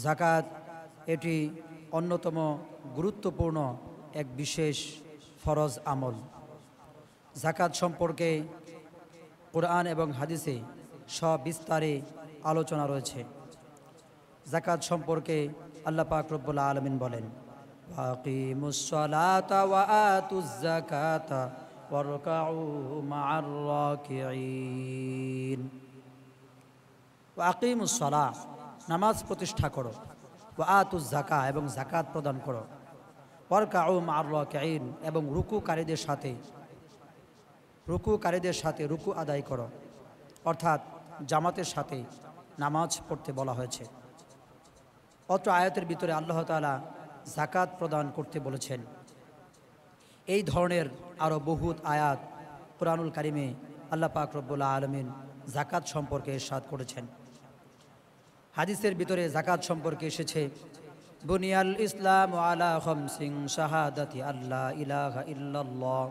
যাকাত এটি অন্যতম গুরুত্বপূর্ণ এক বিশেষ ফরজ আমল। যাকাত সম্পর্কে কোরআন এবং হাদিসে সবিস্তারে আলোচনা রয়েছে। যাকাত সম্পর্কে আল্লাহ পাক রব্বুল আলামিন বলেন, আকিমুস সালাতা ওয়া আতুজ যাকাতা ওয়ারকাউ মা'আর রাকিঈন। আকিমুস সালাহ, নামাজ প্রতিষ্ঠা করো, ওয়া আতুজ যাকা, এবং যাকাত প্রদান করো, ওয়ারকাউ মা'আর রাকিঈন, এবং রুকুকারীদের সাথে রুকু আদায় করো, অর্থাৎ জামাতের সাথে নামাজ পড়তে বলা হয়েছে। অত্র আয়াতের ভিতরে আল্লাহ তাআলা যাকাত প্রদান করতে বলেছেন। এই ধরনের আরও বহুত আয়াত কুরআনুল কারিমে আল্লাহ পাক রব্বুল আলামিন যাকাত সম্পর্কে ইরশাদ করেছেন। হাদিসের ভিতরে যাকাত সম্পর্কে এসেছে, বুনিয়াল ইসলামু আলা খামসিন শাহাদাতি আল্লা ইলাহা ইল্লাল্লাহ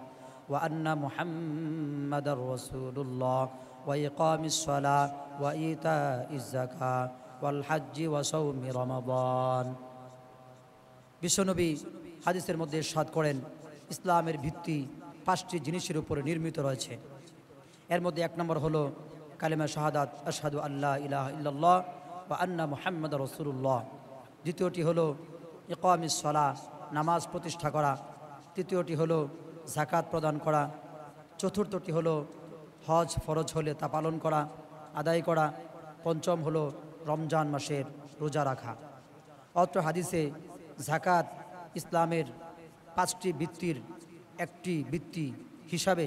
ওয়া আন্না মুহাম্মাদার রাসূলুল্লাহ ওয়া ইকামিস সালাহ ওয়া ইতাইজ যাকাত ওয়াল হজ্জি ওয়া সাওমি রমাদান। বিশ্বনবী হাদিসের মধ্যে ইরশাদ করেন, ইসলামের ভিত্তি 5টি জিনিসের উপরে নির্মিত রয়েছে। এর মধ্যে 1 নম্বর হলো কালিমা শাহাদাত, আশহাদু আল্লা ইলাহা ইল্লাল্লাহ ওয়া আন্না মুহাম্মাদার রাসূলুল্লাহ। দ্বিতীয়টি হলো ইকামিস সালাহ, নামাজ প্রতিষ্ঠা করা। তৃতীয়টি হলো যাকাত প্রদান করা। চতুর্থটি হলো হজ ফরজ হলে তা পালন করা, আদায় করা। পঞ্চম হলো রমজান মাসের রোজা রাখা। অত্র হাদিসে যাকাত ইসলামের 5টি ভিত্তির একটি ভিত্তি হিসাবে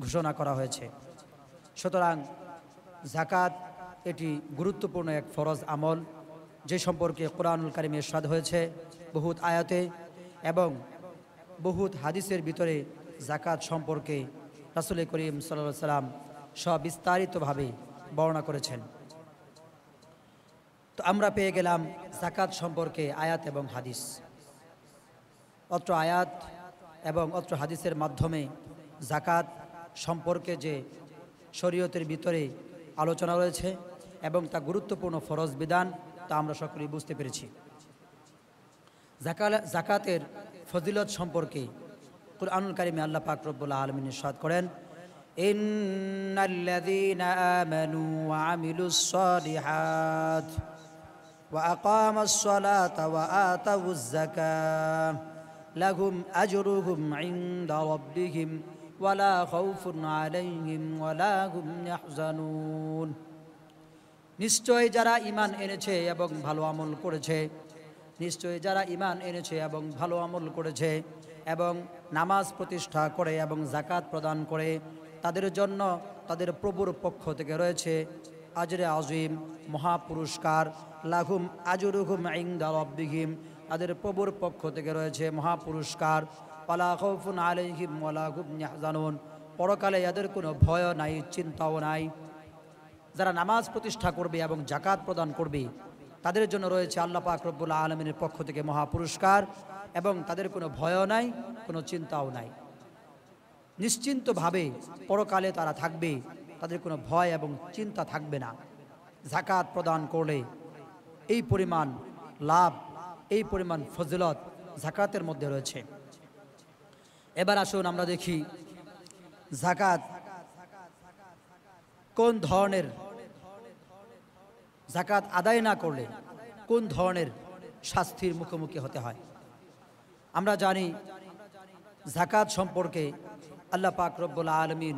ঘোষণা করা হয়েছে। সুতরাং যাকাত এটি গুরুত্বপূর্ণ এক ফরজ আমল, যে সম্পর্কে কুরআনুল কারিমে ইরশাদ হয়েছে বহুত আয়াতে, এবং বহুত হাদিসের ভিতরে যাকাত সম্পর্কে রাসূল করিম সাল্লাল্লাহু আলাইহি সাল্লাম সবিস্তারিতভাবে বর্ণনা করেছেন। তো আমরা পেয়ে গেলাম যাকাত সম্পর্কে আয়াত এবং হাদিস। অত্র আয়াত এবং অত্র হাদিসের মাধ্যমে যাকাত সম্পর্কে যে শরীয়তের ভিতরে আলোচনা রয়েছে এবং তা গুরুত্বপূর্ণ ফরজ বিধান, তা আমরা সকলেই বুঝতে পেরেছি। যাকাতের ফজিলত সম্পর্কে কুরআনুল কারিমে আল্লাহ পাক রব্বুল আলামিন ইরশাদ করেন, ইন্নাল্লাযীনা আমানু ওয়া আমিলুস সালিহাত ওয়া আকামাস সালাতা ওয়া আতাউজ যাকাত লাহুম আজরুহুম ইনদা রাব্বিহিম ওয়া লা খাউফুন আলাইহিম ওয়া লা হুম ইয়াহজানুন। নিশ্চয় যারা ঈমান এনেছে এবং ভালো আমল করেছে, নিশ্চয় যারা ঈমান এনেছে এবং ভালো আমল করেছে এবং নামাজ প্রতিষ্ঠা করে এবং যাকাত প্রদান করে, তাদের জন্য তাদের প্রভুর পক্ষ থেকে রয়েছে আজরে আজিম, মহাপুরস্কার। লাহুম আজরুহুম ইনদা রাব্বিহিম, তাদের প্রভুর পক্ষ থেকে রয়েছে মহাপুরস্কার। ওয়ালা খাউফুন আলাইহিম ওয়ালা হুম ইয়াহজানুন, পরকালে এদের কোনো ভয় নাই, চিন্তাও নাই। যারা নামাজ প্রতিষ্ঠা করবে এবং যাকাত প্রদান করবে, তাদের জন্য রয়েছে আল্লাহ পাক রব্বুল আলামিনের পক্ষ থেকে মহাপুরস্কার, এবং তাদের কোনো ভয়ও নাই, কোনো চিন্তাও নাই। নিশ্চিন্তভাবে পরকালে তারা থাকবে, তাদের কোনো ভয় এবং চিন্তা থাকবে না। যাকাত প্রদান করলে এই পরিমাণ লাভ, এই পরিমাণ ফজিলত যাকাতের মধ্যে রয়েছে। এবার আসুন আমরা দেখি যাকাত কোন ধরনের, যাকাত আদায় না করলে কোন ধরনের শাস্তির মুখোমুখি হতে হয়। আমরা জানি যাকাত সম্পর্কে আল্লাহ পাক রব্বুল আলামিন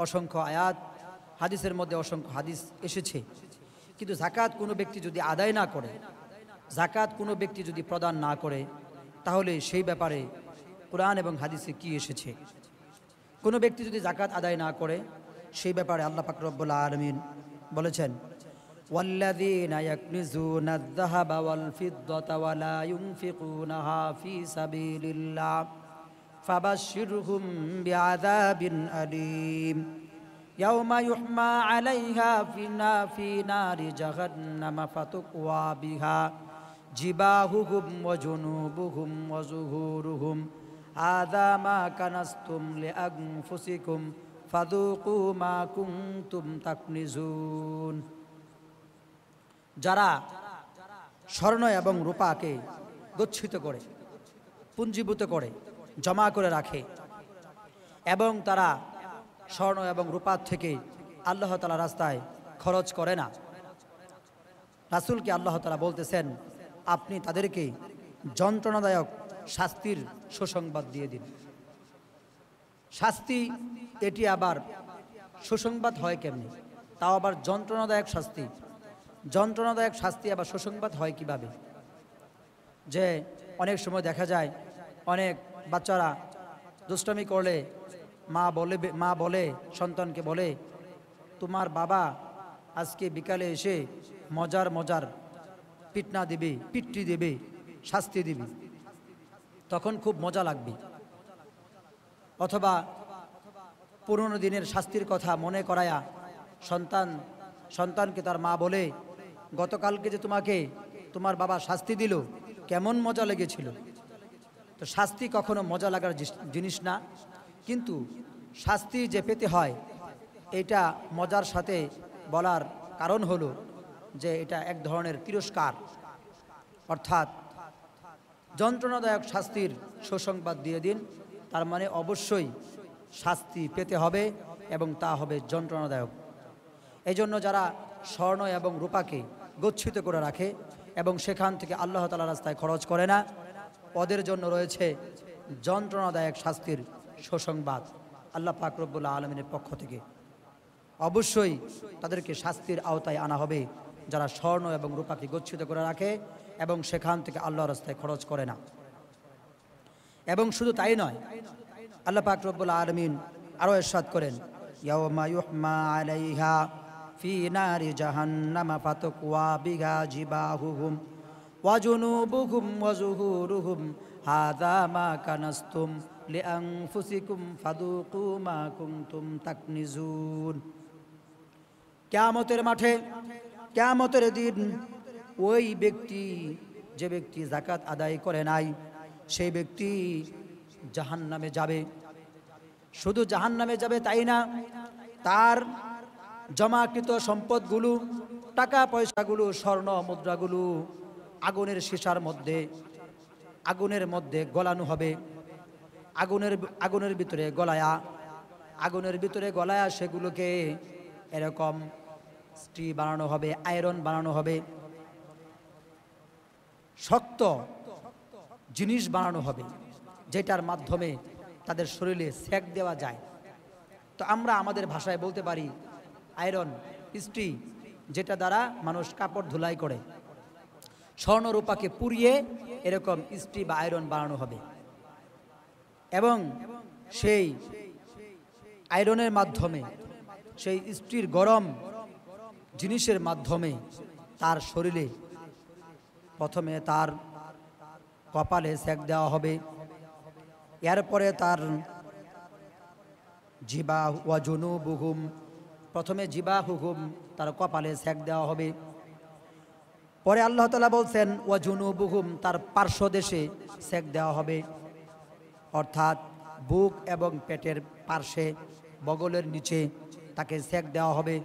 অসংখ্য আয়াত, হাদিসের মধ্যে অসংখ্য হাদিস এসেছে। কিন্তু যাকাত কোনো ব্যক্তি যদি আদায় না করে, যাকাত কোনো ব্যক্তি যদি প্রদান না করে, তাহলে সেই ব্যাপারে কুরআন এবং হাদিসে কি এসেছে? কোনো ব্যক্তি যদি যাকাত আদায় না করে, সেই ব্যাপারে আল্লাহ পাক রব্বুল আলামিন বলেছেন, ওয়াল্লাযীনা ইয়াকনিজুনা আয-যাহাবা ওয়াল ফিদ্দাতা ওয়া লা ইউনফিকুনাহা ফী সাবিলিল্লাহ ফাবাশশিরহুম বিআযাবিন আলীম ইয়াওমা ইউহমা আলাইহা ফি নারি জাহান্নামা ফাতুকওয়া বিহা জিবাহুহুম ওয়া জুনুবুহুম ওয়া যুহুরুহুম হাযা মা কানাসতুম লিআনফুসিকুম ফাযুকু মা কুনতুম তাকনিজুন। যারা স্বর্ণ এবং রূপাকে গচ্ছিত করে, পুঞ্জীভূত করে, জমা করে রাখে এবং তারা স্বর্ণ এবং রূপার থেকে আল্লাহ তাআলার রাস্তায় খরচ করে না। রাসূলকে আল্লাহ তাআলা বলতেছেন, আপনি তাদেরকে যন্ত্রণাদায়ক শাস্তির সুসংবাদ দিয়ে দিন। শাস্তি, এটি আবার সুসংবাদ হয় কেমনি? তাও আবার যন্ত্রণাদায়ক শাস্তি। যন্ত্রণাদায়ক শাস্তি আবার সুসংবাদ হয় কিভাবে? যে অনেক সময় দেখা যায় অনেক বাচ্চারা দুষ্টামি করলে মা বলে সন্তানকে বলে, তোমার বাবা আজকে বিকালে এসে মজার পিটনা দেবে, পিট্টি দেবে, শাস্তি দেবে, তখন খুব মজা লাগবে। অথবা পুরনো দিনের শাস্তির কথা মনে করায়া সন্তানকে তার মা বলে, গতকালকে যে তোমার বাবা শাস্তি দিল, কেমন মজা লেগেছিল। তো শাস্তি কখনো মজা লাগার জিনিস না, কিন্তু শাস্তি যে পেতে হয় এটা মজার সাথে বলার কারণ হলো যে এটা এক ধরনের তিরস্কার, অর্থাৎ যন্ত্রণাদায়ক শাস্তির সুসংবাদ দিয়ে দিন, তার মানে অবশ্যই শাস্তি পেতে হবে এবং তা হবে যন্ত্রণাদায়ক। এই জন্য যারা স্বর্ণ এবং রূপাকে গচ্ছিত করে রাখে এবং সেখান থেকে আল্লাহ তাআলার রাস্তায় খরচ করে না, ওদের জন্য রয়েছে যন্ত্রণাদায়ক শাস্তির সুসংবাদ আল্লাহ পাক রব্বুল আলামিনের পক্ষ থেকে। অবশ্যই তাদেরকে শাস্তির আওতায় আনা হবে যারা স্বর্ণ এবং রূপাকে গচ্ছিত করে রাখে এবং সেখান থেকে আল্লাহর রাস্তায় খরচ করে না। এবং শুধু তাই নয়, আল্লাহ পাক রব্বুল আলামিন আরও ইরশাদ করেন, ইয়াওমা ইউহমা আলাইহা ফি নারি জাহান্নামা ফাতুকওয়া বিহা জিবাহুহুম ওয়া জুনুবুহুম ওয়া যুহুরুহুম হাযা মা কানাসতুম লিআনফুসিকুম ফাদুকু মা কুনতুম তাকনিজুন। কিয়ামতের মাঠে, কিয়ামতের দিন ওই ব্যক্তি, যে ব্যক্তি যাকাত আদায় করে নাই, সেই ব্যক্তি জাহান্নামে যাবে। শুধু জাহান্নামে যাবে তাই না, তার জমাকৃত সম্পদগুলো, টাকা পয়সাগুলো, স্বর্ণ মুদ্রাগুলো আগুনের সীসার মধ্যে, আগুনের মধ্যে গলানো হবে। আগুনের ভিতরে গলায়া সেগুলোকে এরকম স্টি বানানো হবে, আয়রন বানানো হবে, শক্ত জিনিস বানানো হবে, যেটার মাধ্যমে তাদের শরীরে সেক দেওয়া যায়। তো আমরা আমাদের ভাষায় বলতে পারি আয়রন, ইস্ত্রি, যেটা দ্বারা মানুষ কাপড় ধুলাই করে। স্বর্ণরূপাকে পুড়িয়ে এরকম ইস্ত্রি বা আয়রন বানানো হবে এবং সেই আয়রনের মাধ্যমে, সেই ইস্ত্রির গরম জিনিসের মাধ্যমে তার শরীরে প্রথমে তার কপালে সেক দেওয়া হবে, এরপরে তার জিবা ওয়া জুনুবুহুম, প্রথমে জিবাহুহুম, তার কপালে সেক দেওয়া হবে। পরে আল্লাহ তাআলা বলছেন ওয়া জুনুবুহুম, তার পার্শ্বদেশে সেক দেওয়া হবে, অর্থাৎ বুক এবং পেটের পার্শ্বে, বগলের নিচে তাকে সেক দেওয়া হবে।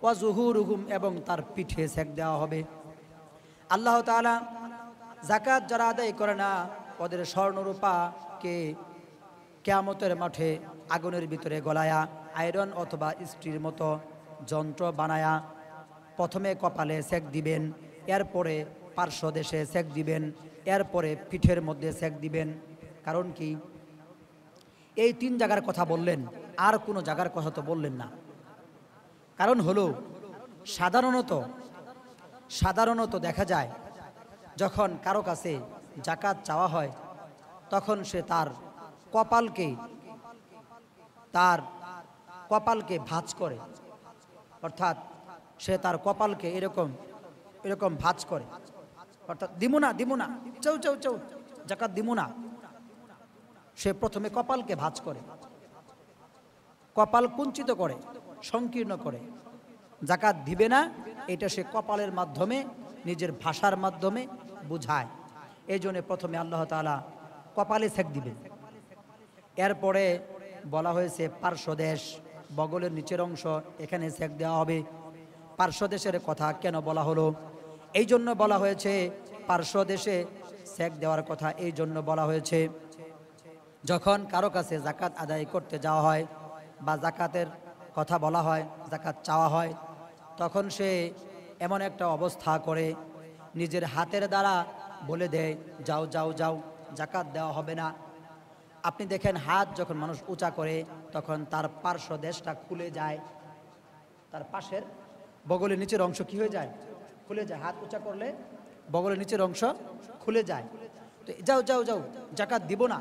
ওয়া যুহুরুহুম, এবং তার পিঠে সেক দেওয়া হবে। আল্লাহ তাআলা যাকাত যারা আদায় করে না, ওদের স্বর্ণরূপাকে কিয়ামতের মাঠে আগুনের ভিতরে গলায়া আয়রন অথবা ইস্ত্রির মতো যন্ত্র বানায়া প্রথমে কপালে সেক দিবেন, এরপরে পার্শ্বদেশে সেক দিবেন, এরপরে পিঠের মধ্যে সেক দিবেন। কারণ কি? এই 3 জায়গার কথা বললেন, আর কোনো জায়গার কথা তো বললেন না। কারণ হলো সাধারণত দেখা যায় যখন কারো কাছে যাকাত চাওয়া হয় তখন সে তার কপালকে ভাঁজ করে, অর্থাৎ সে তার কপালকে এরকম ভাঁজ করে, অর্থাৎ দিমু না চৌ যাকাত দিমু না। সে প্রথমে কপালকে ভাঁজ করে, কপাল কুঞ্চিত করে, সংকীর্ণ করে, যাকাত দিবে না এটা সে কপালের মাধ্যমে, নিজের ভাষার মাধ্যমে বুঝায়। এই জন্য প্রথমে আল্লাহ তাআলা কপালে সেক দিবেন। এরপরে বলা হয়েছে পার্শ্বদেশ, বগলের নিচের অংশ, এখানে সেক দেওয়া হবে। পার্শ্বদেশের কথা কেন বলা হলো? এই জন্য বলা হয়েছে পার্শ্ব দেশে সেক দেওয়ার কথা এই জন্য বলা হয়েছে, যখন কারো কাছে জাকাত আদায় করতে যাওয়া হয় বা জাকাতের কথা বলা হয়, জাকাত চাওয়া হয়, তখন সে এমন একটা অবস্থা করে নিজের হাতের দ্বারা বলে দেয়, যাও যাও যাও, জাকাত দেওয়া হবে না। আপনি দেখেন হাত যখন মানুষ উঁচা করে তখন তার পার্শ্ব দেশটা খুলে যায়, তার পাশের বগলের নিচের অংশ কি হয়ে যায়? খুলে যায়। হাত উঁচা করলে বগলের নিচের অংশ খুলে যায়। তো যাও যাও যাও, জাকাত দিব না,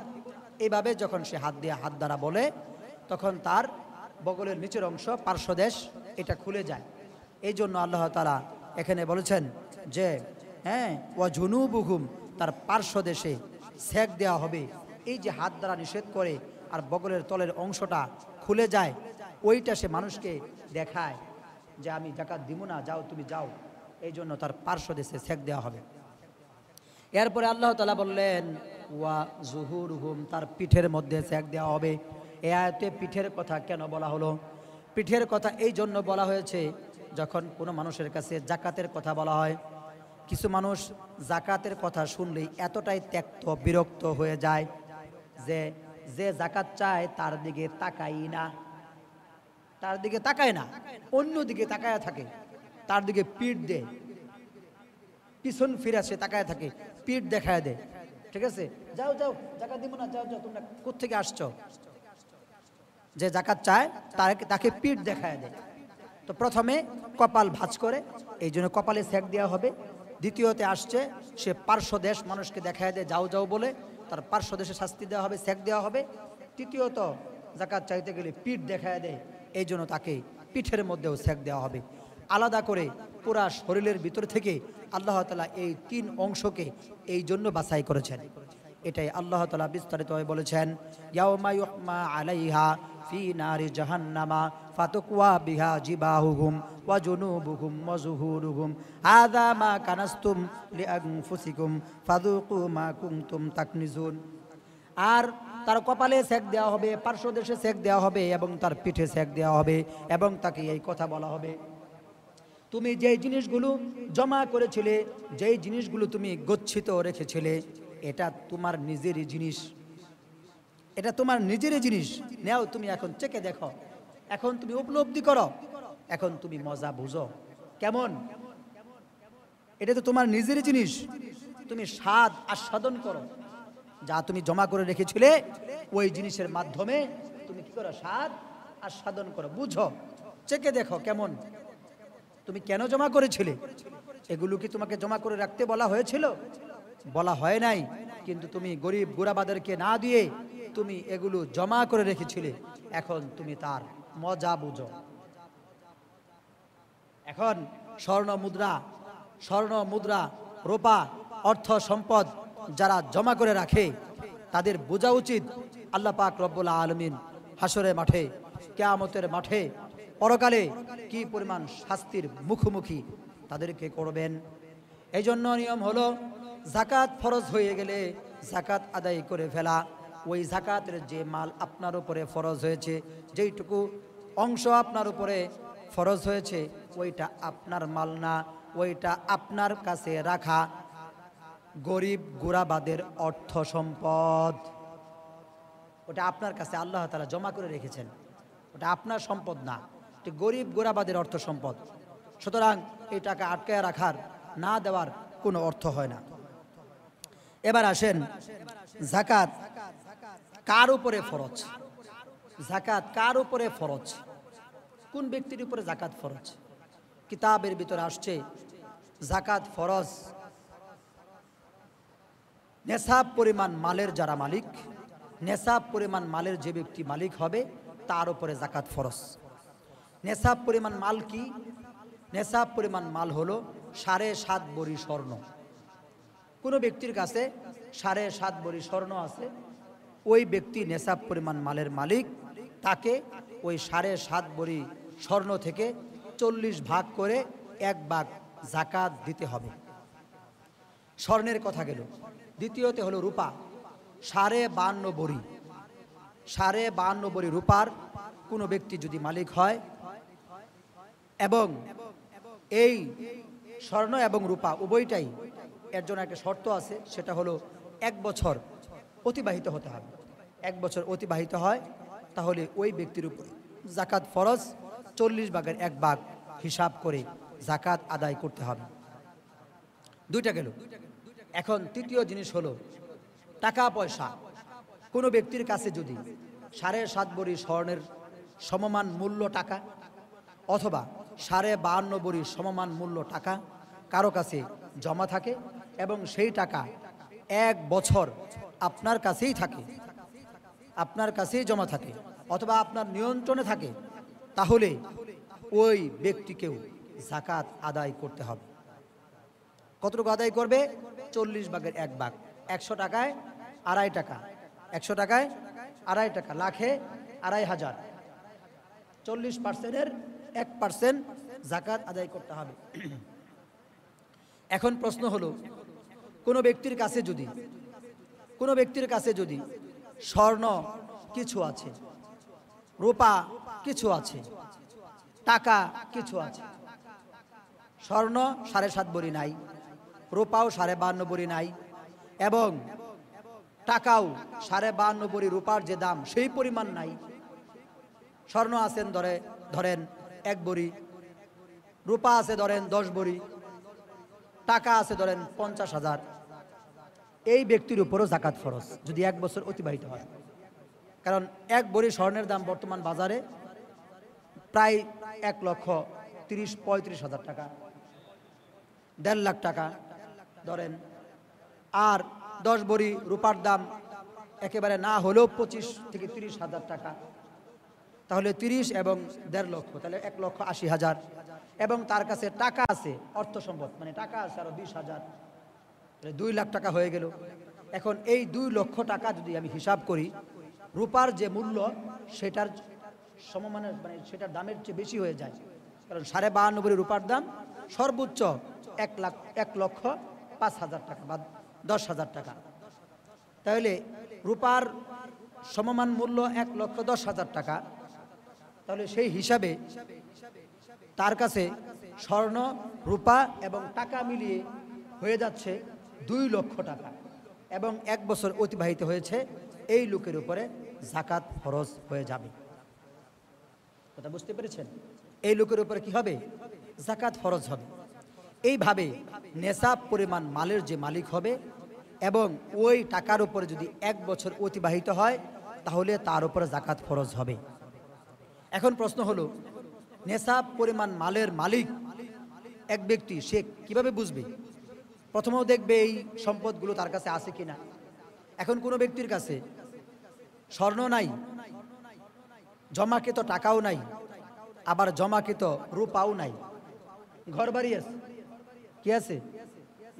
এইভাবে যখন সে হাত দিয়ে হাত দ্বারা বলে তখন তার বগলের নিচের অংশ পার্শ্বদেশ এটা খুলে যায়। এই জন্য আল্লাহ তাআলা এখানে বলেছেন যে হ্যাঁ, ওয়া জুনুবুহুম, তার পার্শ্বদেশে সেক দেওয়া হবে। এই যে হাত দ্বারা নিষেধ করে আর বগলের তলের অংশটা খুলে যায়, ওইটা সে মানুষকে দেখায় যে আমি জাকাত দিব না, যাও তুমি যাও। এই জন্য তার পার্শ্বদেশে সেক দেওয়া হবে। এরপরে আল্লাহ তাআলা বললেন ওয়া জুহুরুহুম, তার পিঠের মধ্যে সেক দেওয়া হবে। এই আয়াতে পিঠের কথা কেন বলা হলো? পিঠের কথা এই জন্য বলা হয়েছে, যখন কোনো মানুষের কাছে জাকাতের কথা বলা হয়, কিছু মানুষ জাকাতের কথা শুনলেই এতটাই ত্যক্ত বিরক্ত হয়ে যায় যে যে জাকাত চায় তার দিকে তাকাই না, তার দিকে তাকায় না, অন্য দিকে তাকায় থাকে, তার দিকে পিঠ দেয়, পিছন ফিরে সে তাকায় থাকে, পিঠ দেখায় দেয়। ঠিক আছে, যাও যাও, জাকাত দিব না, যাও যাও, তোমরা কোত্থেকে আসছো? যে জাকাত চায় তাকে পিঠ দেখায় দেয়। তো প্রথমে কপাল ভাঁজ করে, এই জন্য কপালে সেক দেওয়া হবে। দ্বিতীয়তে আসছে সে পার্শ্বদেশ মানুষকে দেখায় দেয়, যাও যাও বলে, তার পার্শ্বদেশে শাস্তি দেওয়া হবে, সেক দেওয়া হবে। তৃতীয়ত জাকাত চাইতে গেলে পিঠ দেখায় দেয়, এই জন্য তাকে পিঠের মধ্যেও সেক দেওয়া হবে। আলাদা করে পুরা শরীরের ভিতর থেকে আল্লাহ তাআলা এই 3 অংশকে এই জন্য বাছাই করেছেন। এটাই আল্লাহ তাআলা বিস্তারিতভাবে বলেছেন, ইয়াউমা ইউহমা আলাইহা ফি নারি জাহান্নামা ফাতুকওয়া বিহা জিবাহুহুম ওয়া জুনুবুহুম ওয়া যুহুরুহুম হাযা মা কানাসতুম লিআনফুসিকুম ফাযুকু মা কুনতুম তাকনিজুন। আর তার কপালে সেক দেওয়া হবে, পার্শ্বদেশে সেক দেওয়া হবে এবং তার পিঠে সেক দেওয়া হবে এবং তাকে এই কথা বলা হবে, তুমি যেই জিনিসগুলো জমা করেছিলে, যেই জিনিসগুলো তুমি গচ্ছিত রেখেছিলে, এটা তোমার নিজেরই জিনিস, এটা তোমার নিজেরই জিনিস, নেও তুমি এখন চেকে দেখো, এখন তুমি উপলব্ধি করো, এখন তুমি মজা বুঝো কেমন, এটা তো তোমার নিজেরই জিনিস, তুমি স্বাদ আস্বাদন করো। যা তুমি জমা করে রেখেছিলে ওই জিনিসের মাধ্যমে তুমি কি করো? স্বাদ আস্বাদন করো, বুঝো, চেকে দেখো কেমন, তুমি কেন জমা করেছিলে? এগুলো কি তোমাকে জমা করে রাখতে বলা হয়েছিল? বলা হয় নাই, কিন্তু তুমি গরিব গুরাবাদেরকে না দিয়ে তুমি এগুলো জমা করে রেখেছিলে, এখন তুমি তার মজা বুঝো। এখন স্বর্ণ মুদ্রা, রূপা, অর্থ সম্পদ যারা জমা করে রাখে তাদের বোঝা উচিত আল্লাহ পাক রব্বুল আলামিন হাসরের মাঠে, কিয়ামতের মাঠে, পরকালে কি পরিমাণ শাস্তির মুখোমুখি তাদেরকে করবেন। এই জন্য নিয়ম হলো জাকাত ফরজ হয়ে গেলে জাকাত আদায় করে ফেলা। ওই জাকাতের যে মাল আপনার উপরে ফরজ হয়েছে, যেইটুকু অংশ আপনার উপরে ফরজ হয়েছে, ওইটা আপনার মাল না, ওইটা আপনার কাছে রাখা গরিব গুরাবাদের অর্থ সম্পদ, ওটা আপনার কাছে আল্লাহ তাআলা জমা করে রেখেছেন, ওটা আপনার সম্পদ না, এটা গরিব গুরাবাদের অর্থ সম্পদ। সুতরাং এই টাকা আটকায় রাখার, না দেওয়ার কোনো অর্থ হয় না। এবার আসেন, জাকাত কার উপরে ফরজ? জাকাত কার উপরে ফরজ? কোন ব্যক্তির উপরে জাকাত ফরজ? কিতাবের ভিতরে আসছে জাকাত ফরজ নেশাব পরিমাণ মালের যারা মালিক, নেশাব পরিমাণ মালের যে ব্যক্তি মালিক হবে তার উপরে জাকাত ফরজ। নেশাব পরিমাণ মাল কি? নেশাব পরিমাণ মাল হলো 7.5 ভরি স্বর্ণ। কোনো ব্যক্তির কাছে 7.5 ভরি স্বর্ণ আছে, ওই ব্যক্তি নেশাব পরিমাণ মালের মালিক, তাকে ওই 7.5 ভরি স্বর্ণ থেকে 40 ভাগ করে 1 ভাগ জাকাত দিতে হবে। স্বর্ণের কথা গেল। দ্বিতীয়তে হলো রূপা, 52.5 ভরি, 52.5 ভরি রূপার কোনো ব্যক্তি যদি মালিক হয় এবং এই স্বর্ণ এবং রূপা উভয়টাই এর জন্য একটা শর্ত আছে, সেটা হলো 1 বছর অতিবাহিত হতে হবে। 1 বছর অতিবাহিত হয় তাহলে ওই ব্যক্তির উপরে জাকাত ফরজ, 40 ভাগের 1 ভাগ হিসাব করে জাকাত আদায় করতে হবে। দুইটা গেল। এখন তৃতীয় জিনিস হলো টাকা পয়সা। কোনো ব্যক্তির কাছে যদি 7.5 ভরি স্বর্ণের সমমান মূল্য টাকা অথবা 52.5 ভরি সমমান মূল্য টাকা কারো কাছে জমা থাকে এবং সেই টাকা 1 বছর আপনার কাছেই থাকে, আপনার কাছেই জমা থাকে অথবা আপনার নিয়ন্ত্রণে থাকে, তাহলে ওই ব্যক্তিকেও জাকাত আদায় করতে হবে। কতটুকু আদায় করবে? 40 ভাগের 1 ভাগ। 100 টাকায় 2.5 টাকা, 100 টাকায় 2.5 টাকা, লাখে 2.5 হাজার। 40%-এর 1% জাকাত আদায় করতে হবে। এখন প্রশ্ন হলো, কোনো ব্যক্তির কাছে যদি স্বর্ণ কিছু আছে, রূপা কিছু আছে, টাকা কিছু আছে, স্বর্ণ 7.5 ভরি নাই, রূপাও 52.5 ভরি নাই এবং টাকাও 52.5 ভরি রূপার যে দাম সেই পরিমাণ নাই। স্বর্ণ আছেন ধরেন 1 ভরি, রূপা আছে ধরেন 10 ভরি, টাকা আছে ধরেন 50,000। এই ব্যক্তির উপরও জাকাত ফরজ যদি 1 বছর অতিবাহিত হয়। কারণ 1 ভরি স্বর্ণের দাম বর্তমান বাজারে প্রায় 1,30,000-35,000 টাকা, 1.5 লাখ টাকা ধরেন। আর 10 ভরি রূপার দাম একেবারে না হলেও 25,000-30,000 টাকা, তাহলে 30 এবং 1.5 লক্ষ, তাহলে 1,80,000। এবং তার কাছে টাকা আছে, অর্থ সম্পদ মানে টাকা আছে আরো 20,000, 2 লাখ টাকা হয়ে গেল। এখন এই 2 লক্ষ টাকা যদি আমি হিসাব করি, রূপার যে মূল্য সেটার সমমানের মানে সেটার দামের চেয়ে বেশি হয়ে যায়। কারণ 52.5 ভরি রূপার দাম সর্বোচ্চ 1,05,000 টাকা বা 10,000 টাকা। তাহলে রূপার সমমান মূল্য 1,10,000 টাকা। তাহলে সেই হিসাবে তার কাছে স্বর্ণ, রূপা এবং টাকা মিলিয়ে হয়ে যাচ্ছে 2 লক্ষ টাকা এবং 1 বছর অতিবাহিত হয়েছে। এই লোকের উপরে জাকাত ফরজ হয়ে যাবে। কথা বুঝতে পেরেছেন? এই লোকের উপরে কি হবে? জাকাত ফরজ হবে। এইভাবে নেশাব পরিমাণ মালের যে মালিক হবে এবং ওই টাকার উপরে যদি 1 বছর অতিবাহিত হয় তাহলে তার উপরে জাকাত ফরজ হবে। এখন প্রশ্ন হলো, নেশাব পরিমাণ মালের মালিক এক ব্যক্তি, সে কিভাবে বুঝবে? প্রথমেও দেখবে এই সম্পদগুলো তার কাছে আছে কিনা। এখন কোনো ব্যক্তির কাছে স্বর্ণ নাই, জমাকৃত টাকাও নাই, আবার জমাকৃত রূপাও নাই, ঘর বাড়ি আছে, কি আছে?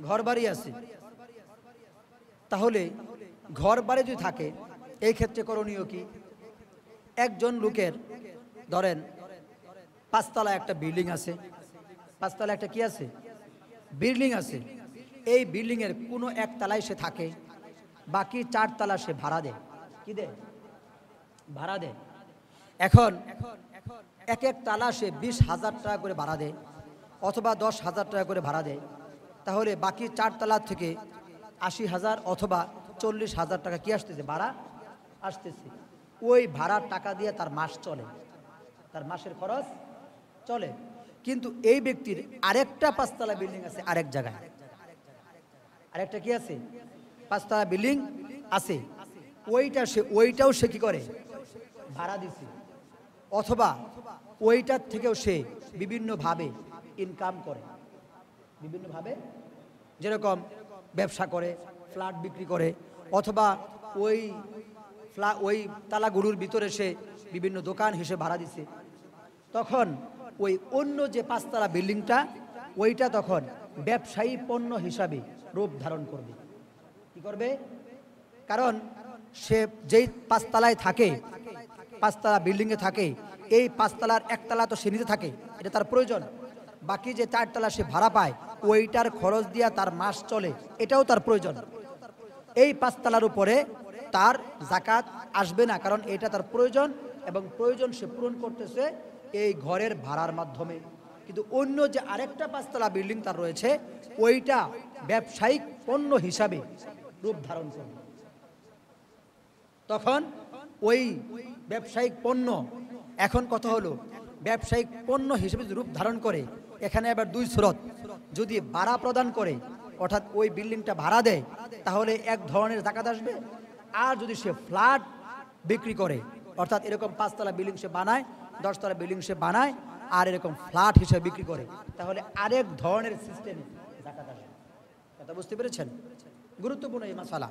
ঘর বাড়ি আছে। তাহলে ঘর বাড়ি যদি থাকে, এই ক্ষেত্রে করণীয় কি? একজন লোকের ধরেন 5 তলা একটা বিল্ডিং আছে, 5 তলা একটা কি আছে? বিল্ডিং আছে। এই বিল্ডিং এর কোনো 1 তলায় সে থাকে, বাকি 4 তলা সে ভাড়া দেয়। কি দেয়? ভাড়া দেয়। এখন এক তলা সে 20,000 টাকা করে ভাড়া দেয় অথবা 10,000 টাকা করে ভাড়া দেয়। তাহলে বাকি 4 তলা থেকে 80,000 অথবা 40,000 টাকা কি আসতেছে? ভাড়া আসতেছে। ওই ভাড়ার টাকা দিয়ে তার মাস চলে, তার মাসের খরচ চলে। কিন্তু এই ব্যক্তির আরেকটা 5 তলা বিল্ডিং আছে আরেক জায়গায়, আরেকটা কি আছে? 5 তলা বিল্ডিং আছে। ওইটাও সে কি করে? ভাড়া দিছে। অথবা ওইটার থেকেও সে বিভিন্নভাবে ইনকাম করে, বিভিন্নভাবে, যেরকম ব্যবসা করে, ফ্ল্যাট বিক্রি করে, অথবা ওই তালাগুলোর ভিতরে সে বিভিন্ন দোকান হিসেবে ভাড়া দিছে। তখন ওই অন্য যে 5 তলা বিল্ডিংটা, ওইটা তখন ব্যবসায়ী পণ্য হিসাবে রূপ ধারণ করবে। কি করবে? কারণ সে যেই 5 তলায় থাকে, 5 তলা বিল্ডিংয়ে থাকে, এই 5 তলার 1 তলা তো সে নিতে থাকে, এটা তার প্রয়োজন। বাকি যে 4 তলা সে ভাড়া পায়, ওইটার খরচ দিয়া তার মাস চলে, এটাও তার প্রয়োজন। এই 5 তলার উপরে তার জাকাত আসবে না, কারণ এটা তার প্রয়োজন এবং প্রয়োজন সে পূরণ করতেছে এই ঘরের ভাড়ার মাধ্যমে। কিন্তু অন্য যে আরেকটা 5 তলা বিল্ডিং তার রয়েছে, ওইটা ব্যবসায়িক পণ্য হিসাবে রূপ ধারণ করবে। তখন ওই ব্যবসায়িক পণ্য, এখন কথা হলো ব্যবসায়িক পণ্য হিসেবে রূপ ধারণ করে, এখানে আবার দুই সুরত, যদি ভাড়া প্রদান করে অর্থাৎ ওই বিল্ডিংটা ভাড়া দেয় তাহলে এক ধরনের জাকাত আসবে। আর যদি সে ফ্ল্যাট বিক্রি করে অর্থাৎ এরকম 5 তলা বিল্ডিং সে বানায়, 10 তলা বিল্ডিং সে বানায় আর এরকম ফ্ল্যাট হিসেবে বিক্রি করে, তাহলে আরেক ধরনের সিস্টেমে জাকাত আসবে। কথা বুঝতে পেরেছেন? গুরুত্বপূর্ণ এই মাসালা।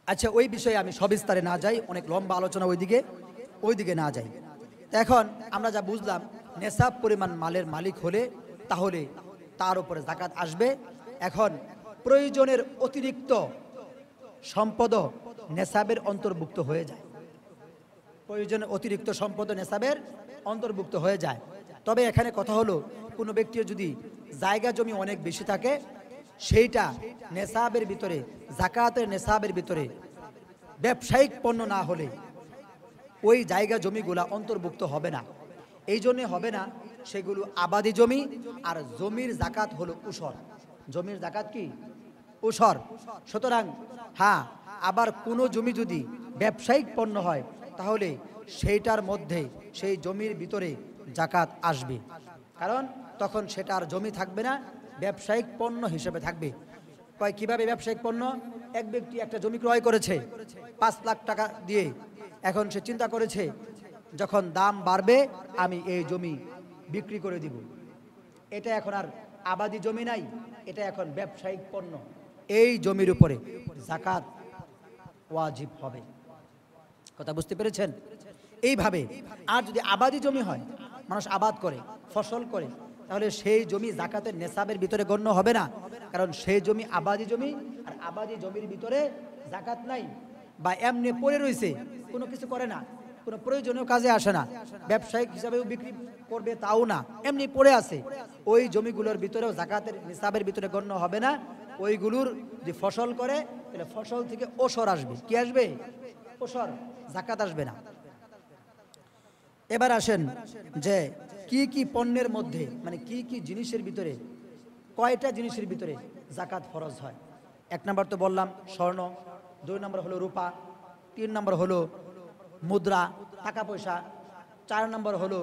আচ্ছা, ওই বিষয়ে আমি সবিস্তারে না যাই, অনেক লম্বা আলোচনা ওইদিকে না যাই। এখন আমরা যা বুঝলাম, নেশাব পরিমাণ মালের মালিক হলে তাহলে তার উপরে জাকাত আসবে। এখন প্রয়োজনের অতিরিক্ত সম্পদ নেশাবের অন্তর্ভুক্ত হয়ে যায়, প্রয়োজনের অতিরিক্ত সম্পদ নেশাবের অন্তর্ভুক্ত হয়ে যায়। তবে এখানে কথা হলো, কোনো ব্যক্তির যদি জায়গা জমি অনেক বেশি থাকে, সেইটা নেশাবের ভিতরে, জাকাতের নেশাবের ভিতরে ব্যবসায়িক পণ্য না হলে ওই জায়গা জমিগুলা অন্তর্ভুক্ত হবে না। এই জন্যে হবে না, সেগুলো আবাদি জমি, আর জমির জাকাত হলো উসর। জমির জাকাত কি? উসর। সুতরাং হ্যাঁ, আবার কোনো জমি যদি ব্যবসায়িক পণ্য হয় তাহলে সেইটার মধ্যে, সেই জমির ভিতরে জাকাত আসবে, কারণ তখন সেটা আর জমি থাকবে না, ব্যবসায়িক পণ্য হিসেবে থাকবে। কয় কিভাবে ব্যবসায়িক পণ্য? এক ব্যক্তি একটা জমি ক্রয় করেছে 5 লাখ টাকা দিয়ে, এখন সে চিন্তা করেছে যখন দাম বাড়বে আমি এই জমি বিক্রি করে দিব। এটা এখন আর আবাদি জমি নাই, এটা এখন ব্যবসায়িক পণ্য। এই জমির উপরে জাকাত ওয়াজিব হবে। কথা বুঝতে পেরেছেন? এইভাবে। আর যদি আবাদি জমি হয়, মানুষ আবাদ করে, ফসল করে, তাহলে সেই জমি জাকাতের নেশাবের ভিতরে গণ্য হবে না, কারণ সেই জমি আবাদি জমি, আর আবাদি জমির ভিতরে জাকাত নাই, বা এমনি পড়ে রয়েছে, কোনো কিছু করে না, কোনো প্রয়োজনীয় কাজে আসে না, ব্যবসায়িক হিসাবেও বিক্রি করবে তাও না, এমনি পড়ে আছে, ওই জমিগুলোর ভিতরেও জাকাতের নিসাবের ভিতরে গণ্য হবে না। ওইগুলোর যে ফসল করে, তাহলে ফসল থেকে ওসর আসবে। কি আসবে? ওসর, জাকাত আসবে না। এবার আসেন যে কি কি পণ্যের মধ্যে, মানে কি কি জিনিসের ভিতরে, কয়টা জিনিসের ভিতরে জাকাত ফরজ হয়। 1 নম্বর তো বললাম স্বর্ণ, 2 নম্বর হলো রূপা, 3 নম্বর হলো মুদ্রা, টাকা পয়সা, 4 নম্বর হলো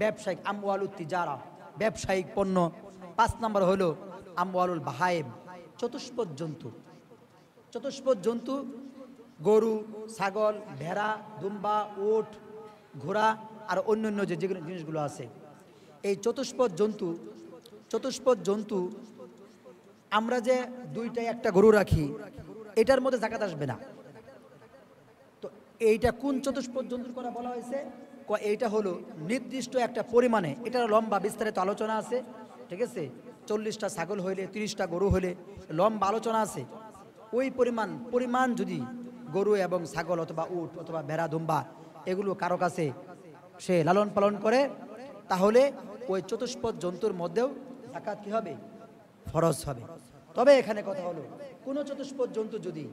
ব্যবসায়িক আমওয়ালুত তিজারা, ব্যবসায়িক পণ্য, 5 নম্বর হলো আমওয়ালুল বাহায়েম, চতুষ্পদ জন্তু। চতুষ্পদ জন্তু গরু, ছাগল, ভেড়া, দুম্বা, উট, ঘোড়া আর অন্যান্য যে জিনিসগুলো আছে, এই চতুষ্পদ জন্তু আমরা যে 2টায় একটা গরু রাখি, এটার মধ্যে জাকাত আসবে না। তো এইটা কোন চতুষ্পদ জন্তুর কথা বলা হয়েছে? এইটা হলো নির্দিষ্ট একটা পরিমাণে, এটার লম্বা বিস্তারিত আলোচনা আছে, ঠিক আছে? 40টা ছাগল হইলে, 30টা গরু হইলে লম্বা আলোচনা আছে। ওই পরিমাণ যদি গরু এবং ছাগল অথবা উট অথবা ভেড়া, দুম্বা এগুলো কারো কাছে সে লালন পালন করে, তাহলে ওই চতুষ্পদ জন্তুর মধ্যেও জাকাত কি হবে? ফরজ হবে। তবে এখানে কথা হলো, কোনো চতুষ্পদ জন্তু যদি